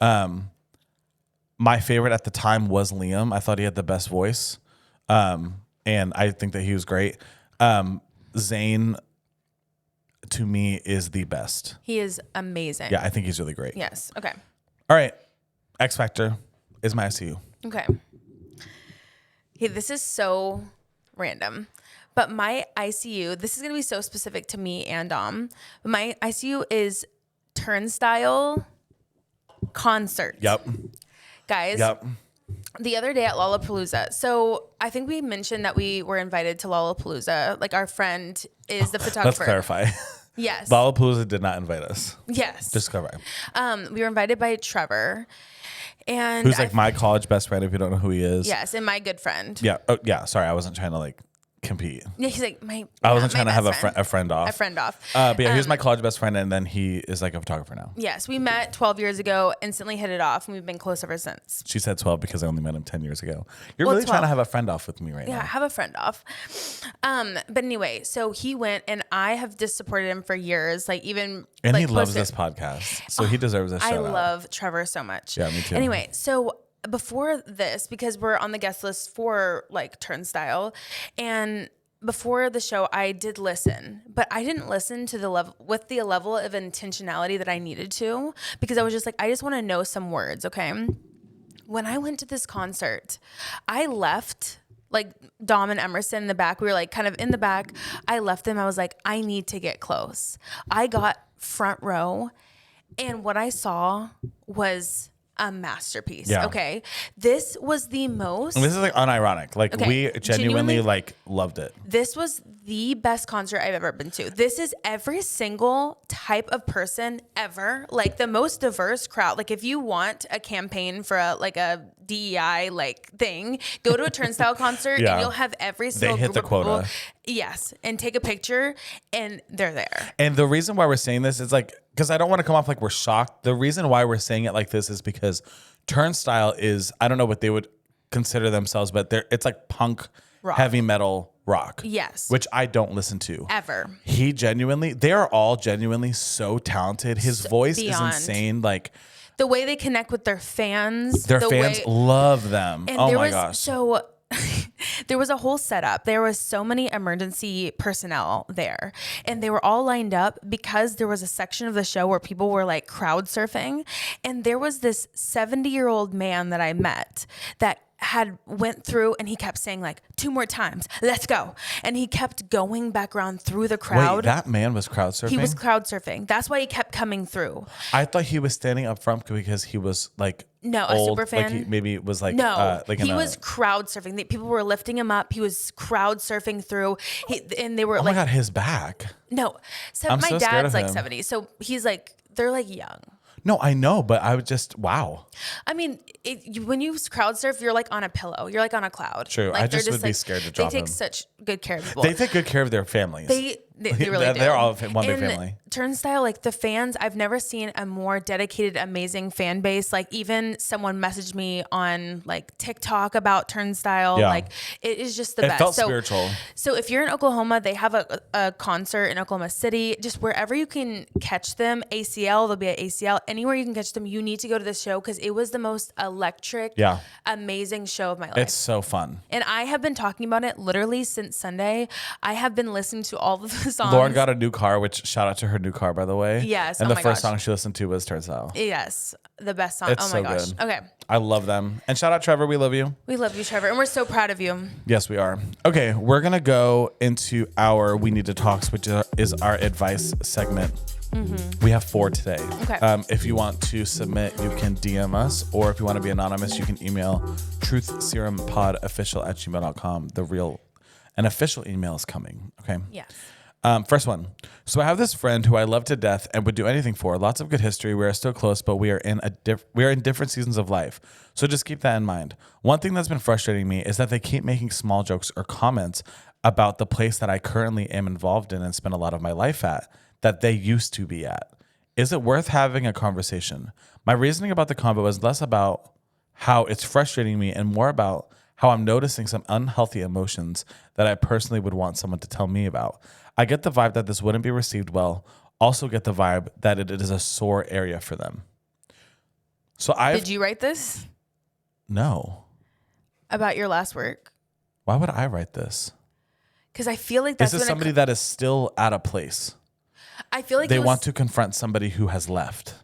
Speaker 1: My favorite at the time was Liam. I thought he had the best voice. And I think that he was great. Zayn, to me, is the best.
Speaker 2: He is amazing.
Speaker 1: Yeah, I think he's really great.
Speaker 2: Yes. Okay.
Speaker 1: All right. X Factor is my ICU.
Speaker 2: Okay. Hey, this is so random, but my ICU, this is going to be so specific to me and Dom, but my ICU is Turnstile concert.
Speaker 1: Yep.
Speaker 2: Guys, the other day at Lollapalooza, so I think we mentioned that we were invited to Lollapalooza. Like our friend is the photographer.
Speaker 1: Let's clarify.
Speaker 2: Yes.
Speaker 1: Lollapalooza did not invite us.
Speaker 2: Yes.
Speaker 1: Just clarify.
Speaker 2: We were invited by Trevor. And
Speaker 1: who's like my college best friend, if you don't know who he is.
Speaker 2: Yes, and my good friend.
Speaker 1: Yeah. Oh, yeah. Sorry, I wasn't trying to like compete.
Speaker 2: Yeah, he's like my.
Speaker 1: I wasn't trying to have
Speaker 2: friend.
Speaker 1: a friend off.
Speaker 2: A friend off.
Speaker 1: But yeah, he was my college best friend, and then he is like a photographer now.
Speaker 2: Yes, we met 12 years ago, instantly hit it off, and we've been close ever since.
Speaker 1: She said 12 because I only met him 10 years ago. You're
Speaker 2: Well,
Speaker 1: really
Speaker 2: 12.
Speaker 1: trying to have a friend off with me right
Speaker 2: Yeah,
Speaker 1: now.
Speaker 2: I have a friend off. But anyway, so he went, and I have just supported him for years. Like even.
Speaker 1: And
Speaker 2: like,
Speaker 1: he loves
Speaker 2: posted-
Speaker 1: this podcast, so he deserves a shout
Speaker 2: I
Speaker 1: out.
Speaker 2: love Trevor so much.
Speaker 1: Yeah, me too.
Speaker 2: Anyway, so before this, because we're on the guest list for like Turnstile, and before the show, I did listen, but I didn't listen to the level with the level of intentionality that I needed to, because I was just like, I just want to know some words. Okay. When I went to this concert, I left like Dom and Emerson in the back. We were like kind of in the back. I left them. I was like, I need to get close. I got front row, and what I saw was a masterpiece.
Speaker 1: Yeah.
Speaker 2: Okay. This was the most.
Speaker 1: And this is like unironic. Like
Speaker 2: Okay,
Speaker 1: we genuinely like loved it.
Speaker 2: This was the best concert I've ever been to. This is every single type of person ever. Like the most diverse crowd. Like if you want a campaign for a DEI like thing, go to a Turnstile concert
Speaker 1: Yeah.
Speaker 2: and you'll have every single
Speaker 1: hit
Speaker 2: group
Speaker 1: the
Speaker 2: of people.
Speaker 1: quota.
Speaker 2: Yes, and take a picture and they're there.
Speaker 1: And the reason why we're saying this is like, because I don't want to come off like we're shocked. The reason why we're saying it like this is because Turnstile is, I don't know what they would consider themselves, but it's like punk,
Speaker 2: Rock.
Speaker 1: heavy metal rock.
Speaker 2: Yes.
Speaker 1: Which I don't listen to.
Speaker 2: Ever.
Speaker 1: They are all genuinely so talented. His voice
Speaker 2: beyond.
Speaker 1: is insane. Like
Speaker 2: The way they connect with their fans.
Speaker 1: their
Speaker 2: the
Speaker 1: fans
Speaker 2: way,
Speaker 1: love them.
Speaker 2: And
Speaker 1: Oh
Speaker 2: there
Speaker 1: my
Speaker 2: was,
Speaker 1: gosh.
Speaker 2: So there was a whole setup. There was so many emergency personnel there, and they were all lined up because there was a section of the show where people were like crowd surfing. And there was this 70-year-old man that I met that had went through, and he kept saying like 2 more times, let's go. And he kept going back around through the crowd.
Speaker 1: Wait, that man was crowd surfing?
Speaker 2: He was crowd surfing. That's why he kept coming through.
Speaker 1: I thought he was standing up front because he was like
Speaker 2: No, a
Speaker 1: old,
Speaker 2: super fan.
Speaker 1: Like he maybe was like
Speaker 2: No,
Speaker 1: like
Speaker 2: he was crowd surfing. People were lifting him up. He was crowd surfing through. And they were
Speaker 1: Oh
Speaker 2: like,
Speaker 1: my god, his back.
Speaker 2: no. So
Speaker 1: I'm
Speaker 2: my
Speaker 1: so scared
Speaker 2: dad's
Speaker 1: of
Speaker 2: like
Speaker 1: him.
Speaker 2: 70. So he's like, they're like young.
Speaker 1: No, I know, but I would just wow.
Speaker 2: I mean, when you crowd surf, you're like on a pillow. You're like on a cloud.
Speaker 1: True.
Speaker 2: Like,
Speaker 1: I
Speaker 2: they're
Speaker 1: just would be
Speaker 2: like,
Speaker 1: scared to drop
Speaker 2: They take
Speaker 1: them.
Speaker 2: such good care of people.
Speaker 1: They take good care of their families.
Speaker 2: They really do.
Speaker 1: They're all one big
Speaker 2: And
Speaker 1: family.
Speaker 2: Turnstile, like the fans, I've never seen a more dedicated, amazing fan base. Like even someone messaged me on like TikTok about Turnstile.
Speaker 1: Yeah.
Speaker 2: Like it is just the
Speaker 1: It
Speaker 2: best.
Speaker 1: felt
Speaker 2: so,
Speaker 1: spiritual.
Speaker 2: So if you're in Oklahoma, they have a concert in Oklahoma City. Just wherever you can catch them, ACL, they'll be at ACL. Anywhere you can catch them, you need to go to this show because it was the most electric, amazing show of my life.
Speaker 1: It's so fun.
Speaker 2: And I have been talking about it literally since Sunday. I have been listening to all of the songs.
Speaker 1: Lauren got a new car, which shout out to her new car, by the way.
Speaker 2: Yes.
Speaker 1: And
Speaker 2: Oh
Speaker 1: the
Speaker 2: my
Speaker 1: first
Speaker 2: gosh.
Speaker 1: song she listened to was Turnstile.
Speaker 2: Yes, the best song.
Speaker 1: It's
Speaker 2: oh my
Speaker 1: so
Speaker 2: gosh.
Speaker 1: good.
Speaker 2: Okay.
Speaker 1: I love them. And shout out Trevor, we love you.
Speaker 2: We love you, Trevor, and we're so proud of you.
Speaker 1: Yes, we are. Okay, we're gonna go into our We Need to Talks, which is our advice segment. We have 4 today.
Speaker 2: Okay.
Speaker 1: If you want to submit, you can DM us, or if you want to be anonymous, you can email truthserumpodofficial@gmail.com. An official email is coming. Okay.
Speaker 2: Yes.
Speaker 1: First one. So I have this friend who I love to death and would do anything for. Lots of good history. We are still close, but we are in different seasons of life. So just keep that in mind. One thing that's been frustrating me is that they keep making small jokes or comments about the place that I currently am involved in and spend a lot of my life at. that they used to be at? Is it worth having a conversation? My reasoning about the convo is less about how it's frustrating me and more about how I'm noticing some unhealthy emotions that I personally would want someone to tell me about. I get the vibe that this wouldn't be received well. Also get the vibe that it is a sore area for them. So
Speaker 2: Did you write this?
Speaker 1: No.
Speaker 2: About your last work?
Speaker 1: Why would I write this?
Speaker 2: Because I feel like that's
Speaker 1: This is somebody that is still at a place.
Speaker 2: I feel like
Speaker 1: they want to confront somebody who has left.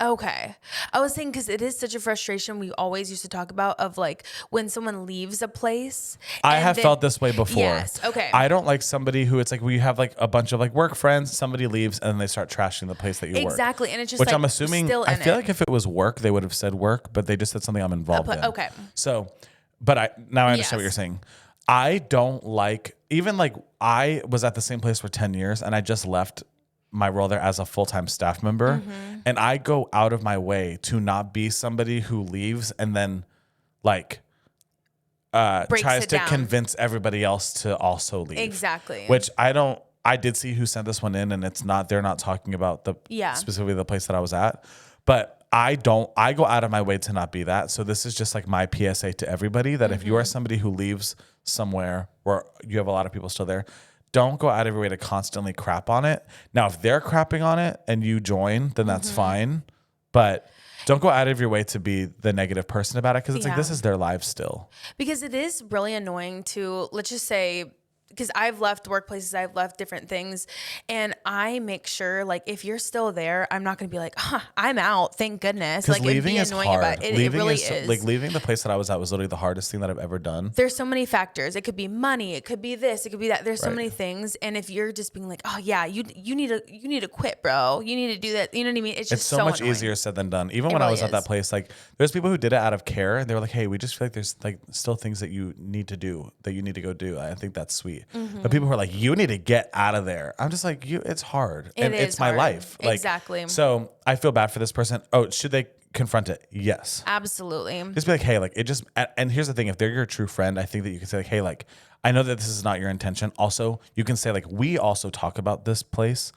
Speaker 2: Okay. I was saying because it is such a frustration we always used to talk about of like when someone leaves a place.
Speaker 1: I have felt this way before.
Speaker 2: Yes. Okay.
Speaker 1: I don't like somebody who it's like we have like a bunch of like work friends, somebody leaves and then they start trashing the place that you work.
Speaker 2: Exactly. And it's just
Speaker 1: which
Speaker 2: like,
Speaker 1: I'm assuming,
Speaker 2: still in
Speaker 1: I feel like if it was work, they would have said work, but they just said something I'm involved in.
Speaker 2: Okay.
Speaker 1: So, but I understand what you're saying. I don't like, even like I was at the same place for 10 years and I just left my role there as a full-time staff member. And I go out of my way to not be somebody who leaves and then like tries to convince everybody else to also leave.
Speaker 2: Exactly.
Speaker 1: Which I did see who sent this one in and they're not talking about specifically the place that I was at, but I go out of my way to not be that. So this is just like my PSA to everybody that if you are somebody who leaves somewhere where you have a lot of people still there, don't go out of your way to constantly crap on it. Now, if they're crapping on it and you join, then that's fine. But don't go out of your way to be the negative person about it because it's like this is their lives still.
Speaker 2: Because it is really annoying to, let's just say, because I've left workplaces, I've left different things, and I make sure, like, if you're still there, I'm not going to be like, I'm out, thank goodness. Like,
Speaker 1: leaving is hard.
Speaker 2: About it. It really is.
Speaker 1: Like, leaving the place that I was at was literally the hardest thing that I've ever done.
Speaker 2: There's so many factors. It could be money. It could be this. It could be that. There's so many things. And if you're just being like, oh, yeah, you need to quit, bro. You need to do that. You know what I mean? It's just
Speaker 1: so much
Speaker 2: annoying.
Speaker 1: easier said than done. Even when I was at that place, like, there's people who did it out of care, and they were like, hey, we just feel like there's like still things that you need to do, that you need to go do. I think that's sweet. But people who are like, you need to get out of there. I'm just like, it's hard. And it's my life. Like,
Speaker 2: exactly.
Speaker 1: So I feel bad for this person. Oh, should they confront it? Yes.
Speaker 2: Absolutely.
Speaker 1: Just be like, hey, like, it just, and here's the thing. If they're your true friend, I think that you can say like, hey, like, I know that this is not your intention. Also, you can say like, we also talk about this place,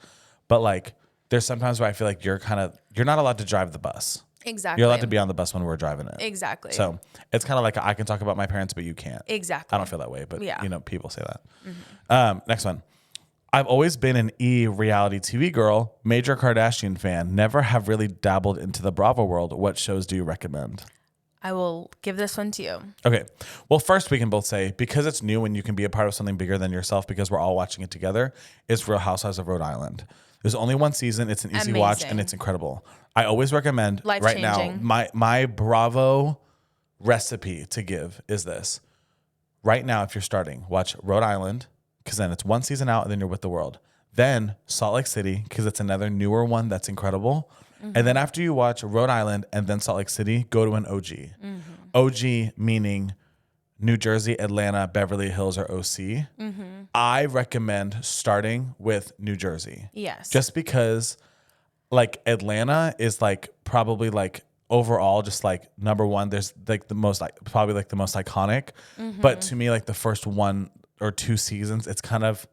Speaker 1: but like, there's sometimes where I feel like you're not allowed to drive the bus.
Speaker 2: Exactly.
Speaker 1: You're allowed to be on the bus when we're driving it.
Speaker 2: Exactly.
Speaker 1: So it's kind of like I can talk about my parents, but you can't.
Speaker 2: Exactly.
Speaker 1: I don't feel that way, but people say that. Next one. I've always been an reality TV girl, major Kardashian fan, never have really dabbled into the Bravo world. What shows do you recommend?
Speaker 2: I will give this one to you.
Speaker 1: Okay. Well, first we can both say, because it's new and you can be a part of something bigger than yourself because we're all watching it together, it's Real Housewives of Rhode Island. There's only one season. It's an easy watch and it's incredible. I always recommend right now, my Bravo recipe to give is this. Right now, if you're starting, watch Rhode Island, because then it's one season out and then you're with the world. Then Salt Lake City, because it's another newer one that's incredible. And then after you watch Rhode Island and then Salt Lake City, go to an OG. OG meaning New Jersey, Atlanta, Beverly Hills, or OC. I recommend starting with New Jersey.
Speaker 2: Yes.
Speaker 1: Just because like Atlanta is like probably like overall just like number one. There's like the most like probably like the most iconic. But to me, like the first 1 or 2 seasons, it's kind of,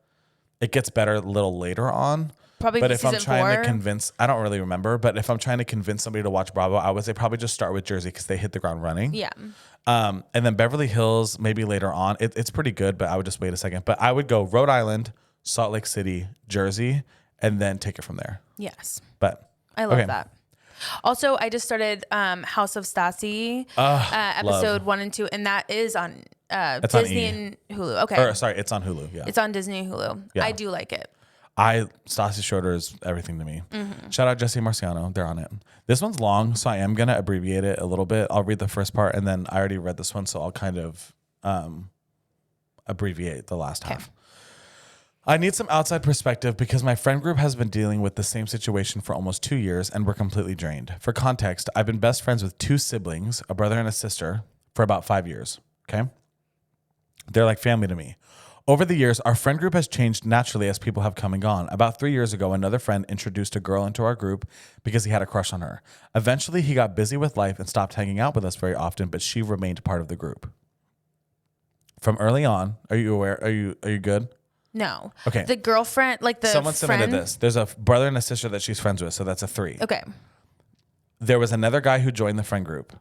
Speaker 1: it gets better a little later on.
Speaker 2: Probably
Speaker 1: but if I'm trying
Speaker 2: 4.
Speaker 1: to convince, I don't really remember, but if I'm trying to convince somebody to watch Bravo, I would say probably just start with Jersey because they hit the ground running.
Speaker 2: Yeah.
Speaker 1: And then Beverly Hills, maybe later on. It's pretty good, but I would just wait a second. But I would go Rhode Island, Salt Lake City, Jersey, and then take it from there.
Speaker 2: Yes.
Speaker 1: But
Speaker 2: I love that. Also, I just started House of Stassi episode 1 and 2, and that is on Disney and Hulu. Okay.
Speaker 1: Or, sorry, it's on Hulu. Yeah.
Speaker 2: It's on Disney and Hulu.
Speaker 1: Yeah.
Speaker 2: I do like it.
Speaker 1: Stassi Schroeder is everything to me. Shout out Jesse Marciano. They're on it. This one's long, so I am going to abbreviate it a little bit. I'll read the first part, and then I already read this one, so I'll kind of abbreviate the last half. I need some outside perspective because my friend group has been dealing with the same situation for almost 2 years, and we're completely drained. For context, I've been best friends with 2 siblings, a brother and a sister, for about 5 years. Okay? They're like family to me. Over the years, our friend group has changed naturally as people have come and gone. About 3 years ago, another friend introduced a girl into our group because he had a crush on her. Eventually, he got busy with life and stopped hanging out with us very often, but she remained part of the group. From early on, are you aware? Are you good?
Speaker 2: No.
Speaker 1: Okay.
Speaker 2: The girlfriend, like the
Speaker 1: Someone submitted
Speaker 2: friend.
Speaker 1: this. There's a brother and a sister that she's friends with, so that's a 3.
Speaker 2: Okay.
Speaker 1: There was another guy who joined the friend group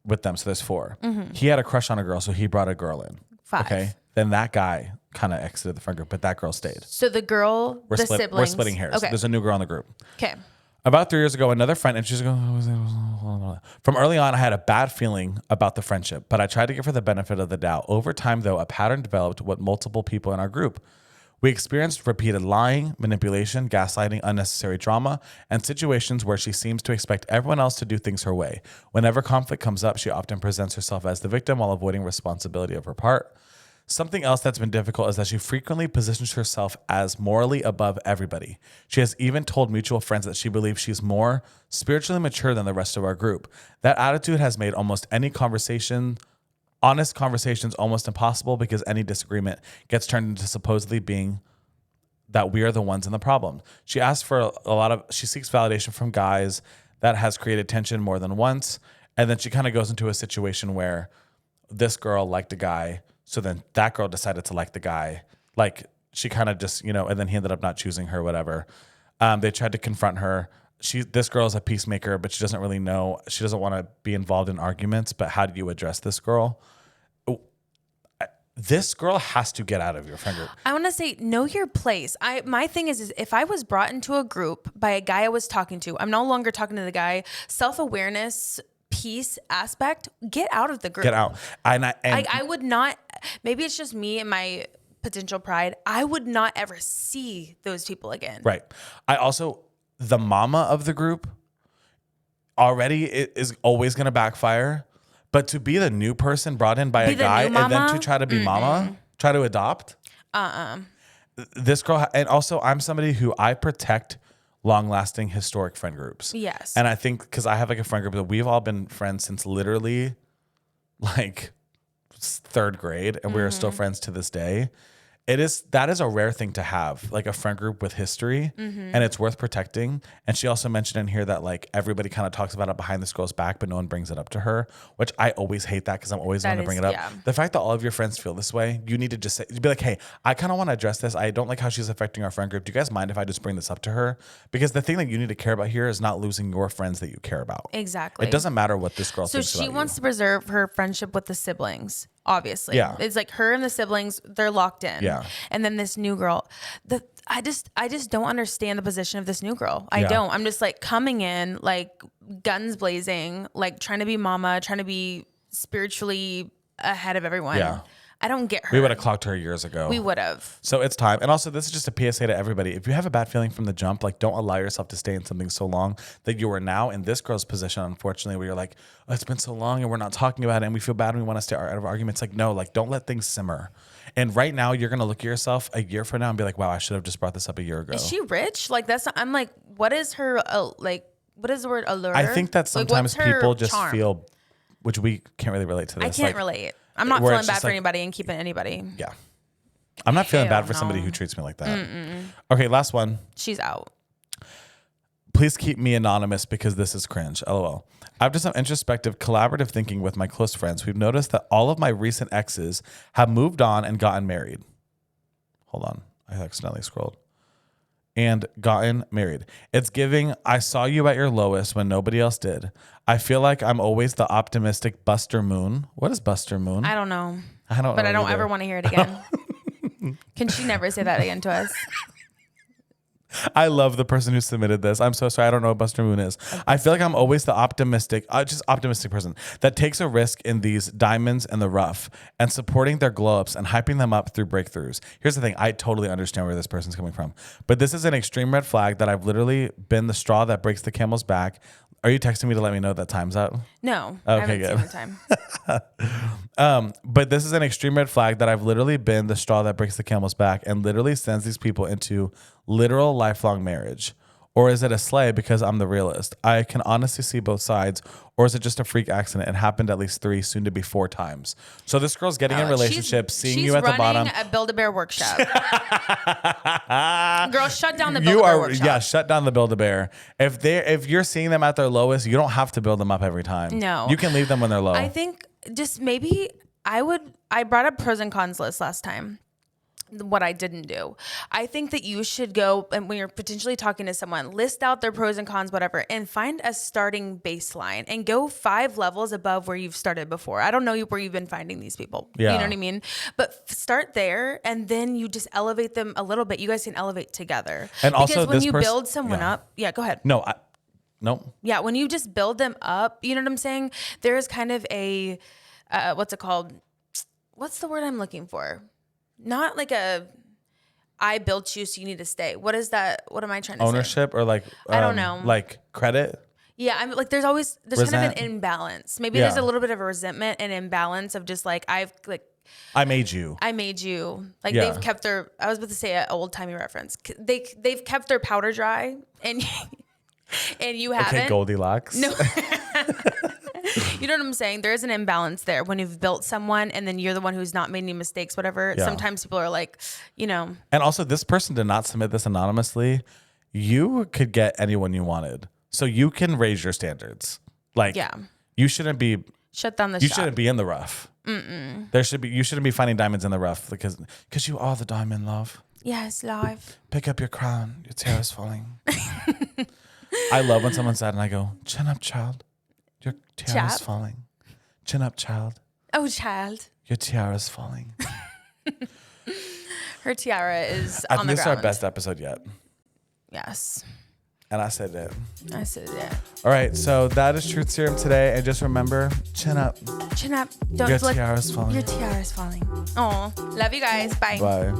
Speaker 1: with them, so there's 4. He had a crush on a girl, so he brought a girl in.
Speaker 2: 5.
Speaker 1: Okay. Then that guy kind of exited the friend group, but that girl stayed.
Speaker 2: So the girl, siblings.
Speaker 1: We're splitting hairs.
Speaker 2: Okay.
Speaker 1: There's a new girl in the group.
Speaker 2: Okay.
Speaker 1: About 3 years ago, another friend, and she's going, from early on, I had a bad feeling about the friendship, but I tried to give her the benefit of the doubt. Over time, though, a pattern developed with multiple people in our group. We experienced repeated lying, manipulation, gaslighting, unnecessary drama, and situations where she seems to expect everyone else to do things her way. Whenever conflict comes up, she often presents herself as the victim while avoiding responsibility of her part. Something else that's been difficult is that she frequently positions herself as morally above everybody. She has even told mutual friends that she believes she's more spiritually mature than the rest of our group. That attitude has made almost any honest conversations almost impossible because any disagreement gets turned into supposedly being that we are the ones in the problem. She asks for she seeks validation from guys. That has created tension more than once. And then she kind of goes into a situation where this girl liked a guy. So then that girl decided to like the guy. Like she kind of just, and then he ended up not choosing her, whatever. They tried to confront her. This girl is a peacemaker, but she doesn't really know. She doesn't want to be involved in arguments, but how do you address this girl? This girl has to get out of your friend group.
Speaker 2: I want to say, know your place. My thing is if I was brought into a group by a guy I was talking to, I'm no longer talking to the guy. Self-awareness, peace aspect, get out of the group.
Speaker 1: Get out.
Speaker 2: I would not, maybe it's just me and my potential pride. I would not ever see those people again.
Speaker 1: Right. The mama of the group already is always going to backfire. But to be the new person brought in by a guy and then to try to be mama, try to adopt. This girl, and also I'm somebody who I protect long-lasting historic friend groups.
Speaker 2: Yes.
Speaker 1: And I think because I have like a friend group that we've all been friends since literally like 3rd grade and we're still friends to this day. That is a rare thing to have, like a friend group with history, and it's worth protecting. And she also mentioned in here that like everybody kind of talks about it behind this girl's back, but no one brings it up to her, which I always hate that because I'm always going to bring it up.
Speaker 2: Yeah.
Speaker 1: The fact that all of your friends feel this way, you need to just be like, hey, I kind of want to address this. I don't like how she's affecting our friend group. Do you guys mind if I just bring this up to her? Because the thing that you need to care about here is not losing your friends that you care about.
Speaker 2: Exactly.
Speaker 1: It doesn't matter what this girl
Speaker 2: so
Speaker 1: thinks about you.
Speaker 2: she wants to preserve her friendship with the siblings. Obviously.
Speaker 1: Yeah.
Speaker 2: It's like her and the siblings, they're locked in.
Speaker 1: Yeah.
Speaker 2: And then this new girl, I just don't understand the position of this new girl. I
Speaker 1: Yeah.
Speaker 2: don't. I'm just like coming in like guns blazing, like trying to be mama, trying to be spiritually ahead of everyone.
Speaker 1: Yeah.
Speaker 2: I don't get her.
Speaker 1: We would have clocked her years ago.
Speaker 2: We would have.
Speaker 1: So it's time. And also, this is just a PSA to everybody. If you have a bad feeling from the jump, like don't allow yourself to stay in something so long that you are now in this girl's position, unfortunately, where you're like, oh, it's been so long and we're not talking about it and we feel bad and we want to stay out of arguments. Like, no, like don't let things simmer. And right now, you're going to look at yourself a year from now and be like, wow, I should have just brought this up a year ago.
Speaker 2: Is she rich? Like I'm like, what is her, what is the word allure?
Speaker 1: I think that sometimes
Speaker 2: like,
Speaker 1: people just
Speaker 2: charm?
Speaker 1: feel, which we can't really relate to this.
Speaker 2: I can't relate. I'm not
Speaker 1: where
Speaker 2: feeling
Speaker 1: it's
Speaker 2: bad
Speaker 1: just
Speaker 2: for
Speaker 1: like-
Speaker 2: anybody and keeping anybody.
Speaker 1: Yeah. I'm not feeling
Speaker 2: Hell
Speaker 1: bad for somebody
Speaker 2: no.
Speaker 1: who treats me like that. Okay, last one.
Speaker 2: She's out.
Speaker 1: Please keep me anonymous because this is cringe. LOL. After some introspective, collaborative thinking with my close friends, we've noticed that all of my recent exes have moved on and gotten married. Hold on. I accidentally scrolled. And gotten married. It's giving, I saw you at your lowest when nobody else did. I feel like I'm always the optimistic Buster Moon. What is Buster Moon?
Speaker 2: I don't know.
Speaker 1: I don't know.
Speaker 2: But I don't
Speaker 1: either.
Speaker 2: ever want to hear it again. Can she never say that again to us?
Speaker 1: I love the person who submitted this. I'm so sorry. I don't know what Buster Moon is. I feel like I'm always the optimistic person that takes a risk in these diamonds and the rough and supporting their glow ups and hyping them up through breakthroughs. Here's the thing. I totally understand where this person's coming from, but this is an extreme red flag that I've literally been the straw that breaks the camel's back. Are you texting me to let me know that time's up?
Speaker 2: No.
Speaker 1: Okay,
Speaker 2: I haven't
Speaker 1: good.
Speaker 2: seen the time.
Speaker 1: But this is an extreme red flag that I've literally been the straw that breaks the camel's back and literally sends these people into literal lifelong marriage. Or is it a slay because I'm the realist? I can honestly see both sides. Or is it just a freak accident? It happened at least 3, soon to be 4 times. So this girl's getting in relationships, seeing you at the bottom.
Speaker 2: She's running a Build-A-Bear workshop. Girl, shut down the Build-A-Bear workshop.
Speaker 1: Yeah, shut down the Build-A-Bear. If you're seeing them at their lowest, you don't have to build them up every time.
Speaker 2: No.
Speaker 1: You can leave them when they're low.
Speaker 2: I think just maybe I brought up pros and cons list last time. what I didn't do. I think that you should go, and when you're potentially talking to someone, list out their pros and cons, whatever, and find a starting baseline and go 5 levels above where you've started before. I don't know where you've been finding these people.
Speaker 1: Yeah.
Speaker 2: You know what I mean? But start there, and then you just elevate them a little bit. You guys can elevate together.
Speaker 1: And
Speaker 2: because
Speaker 1: also
Speaker 2: when
Speaker 1: this
Speaker 2: you
Speaker 1: pers-
Speaker 2: build someone
Speaker 1: yeah.
Speaker 2: up, go ahead.
Speaker 1: No.
Speaker 2: Yeah, when you just build them up, you know what I'm saying? There is kind of a, what's it called? What's the word I'm looking for? Not like I built you, so you need to stay. What is that? What am I trying to say?
Speaker 1: Ownership or like,
Speaker 2: I don't know.
Speaker 1: Like credit?
Speaker 2: Yeah, I'm like, there's kind of an imbalance. Maybe
Speaker 1: Yeah.
Speaker 2: there's a little bit of a resentment and imbalance of just like,
Speaker 1: I made you.
Speaker 2: Like
Speaker 1: Yeah.
Speaker 2: they've kept their, I was about to say an old timey reference. They've kept their powder dry and and you haven't.
Speaker 1: Okay, Goldilocks.
Speaker 2: No. You know what I'm saying? There is an imbalance there when you've built someone and then you're the one who's not made any mistakes, whatever.
Speaker 1: Yeah.
Speaker 2: Sometimes people are like, you know.
Speaker 1: And also, this person did not submit this anonymously. You could get anyone you wanted. So you can raise your standards. Like, you shouldn't be.
Speaker 2: Shut down the
Speaker 1: You
Speaker 2: shop.
Speaker 1: shouldn't be in the rough. You shouldn't be finding diamonds in the rough because you are the diamond, love.
Speaker 2: Yes, live.
Speaker 1: Pick up your crown. Your tiara is falling. I love when someone said and I go, chin up, child. Your tiara is falling. Chin up, child.
Speaker 2: Oh, child.
Speaker 1: Your tiara is falling.
Speaker 2: Her tiara is
Speaker 1: I
Speaker 2: on
Speaker 1: think
Speaker 2: the
Speaker 1: this is
Speaker 2: ground.
Speaker 1: our best episode yet.
Speaker 2: Yes.
Speaker 1: And I said it.
Speaker 2: I said it.
Speaker 1: All right, so that is Truth Serum today. And just remember, chin up.
Speaker 2: Chin up. Don't
Speaker 1: Your
Speaker 2: let
Speaker 1: tiara is falling.
Speaker 2: Your tiara is falling. Oh, love you guys. Bye.
Speaker 1: Bye.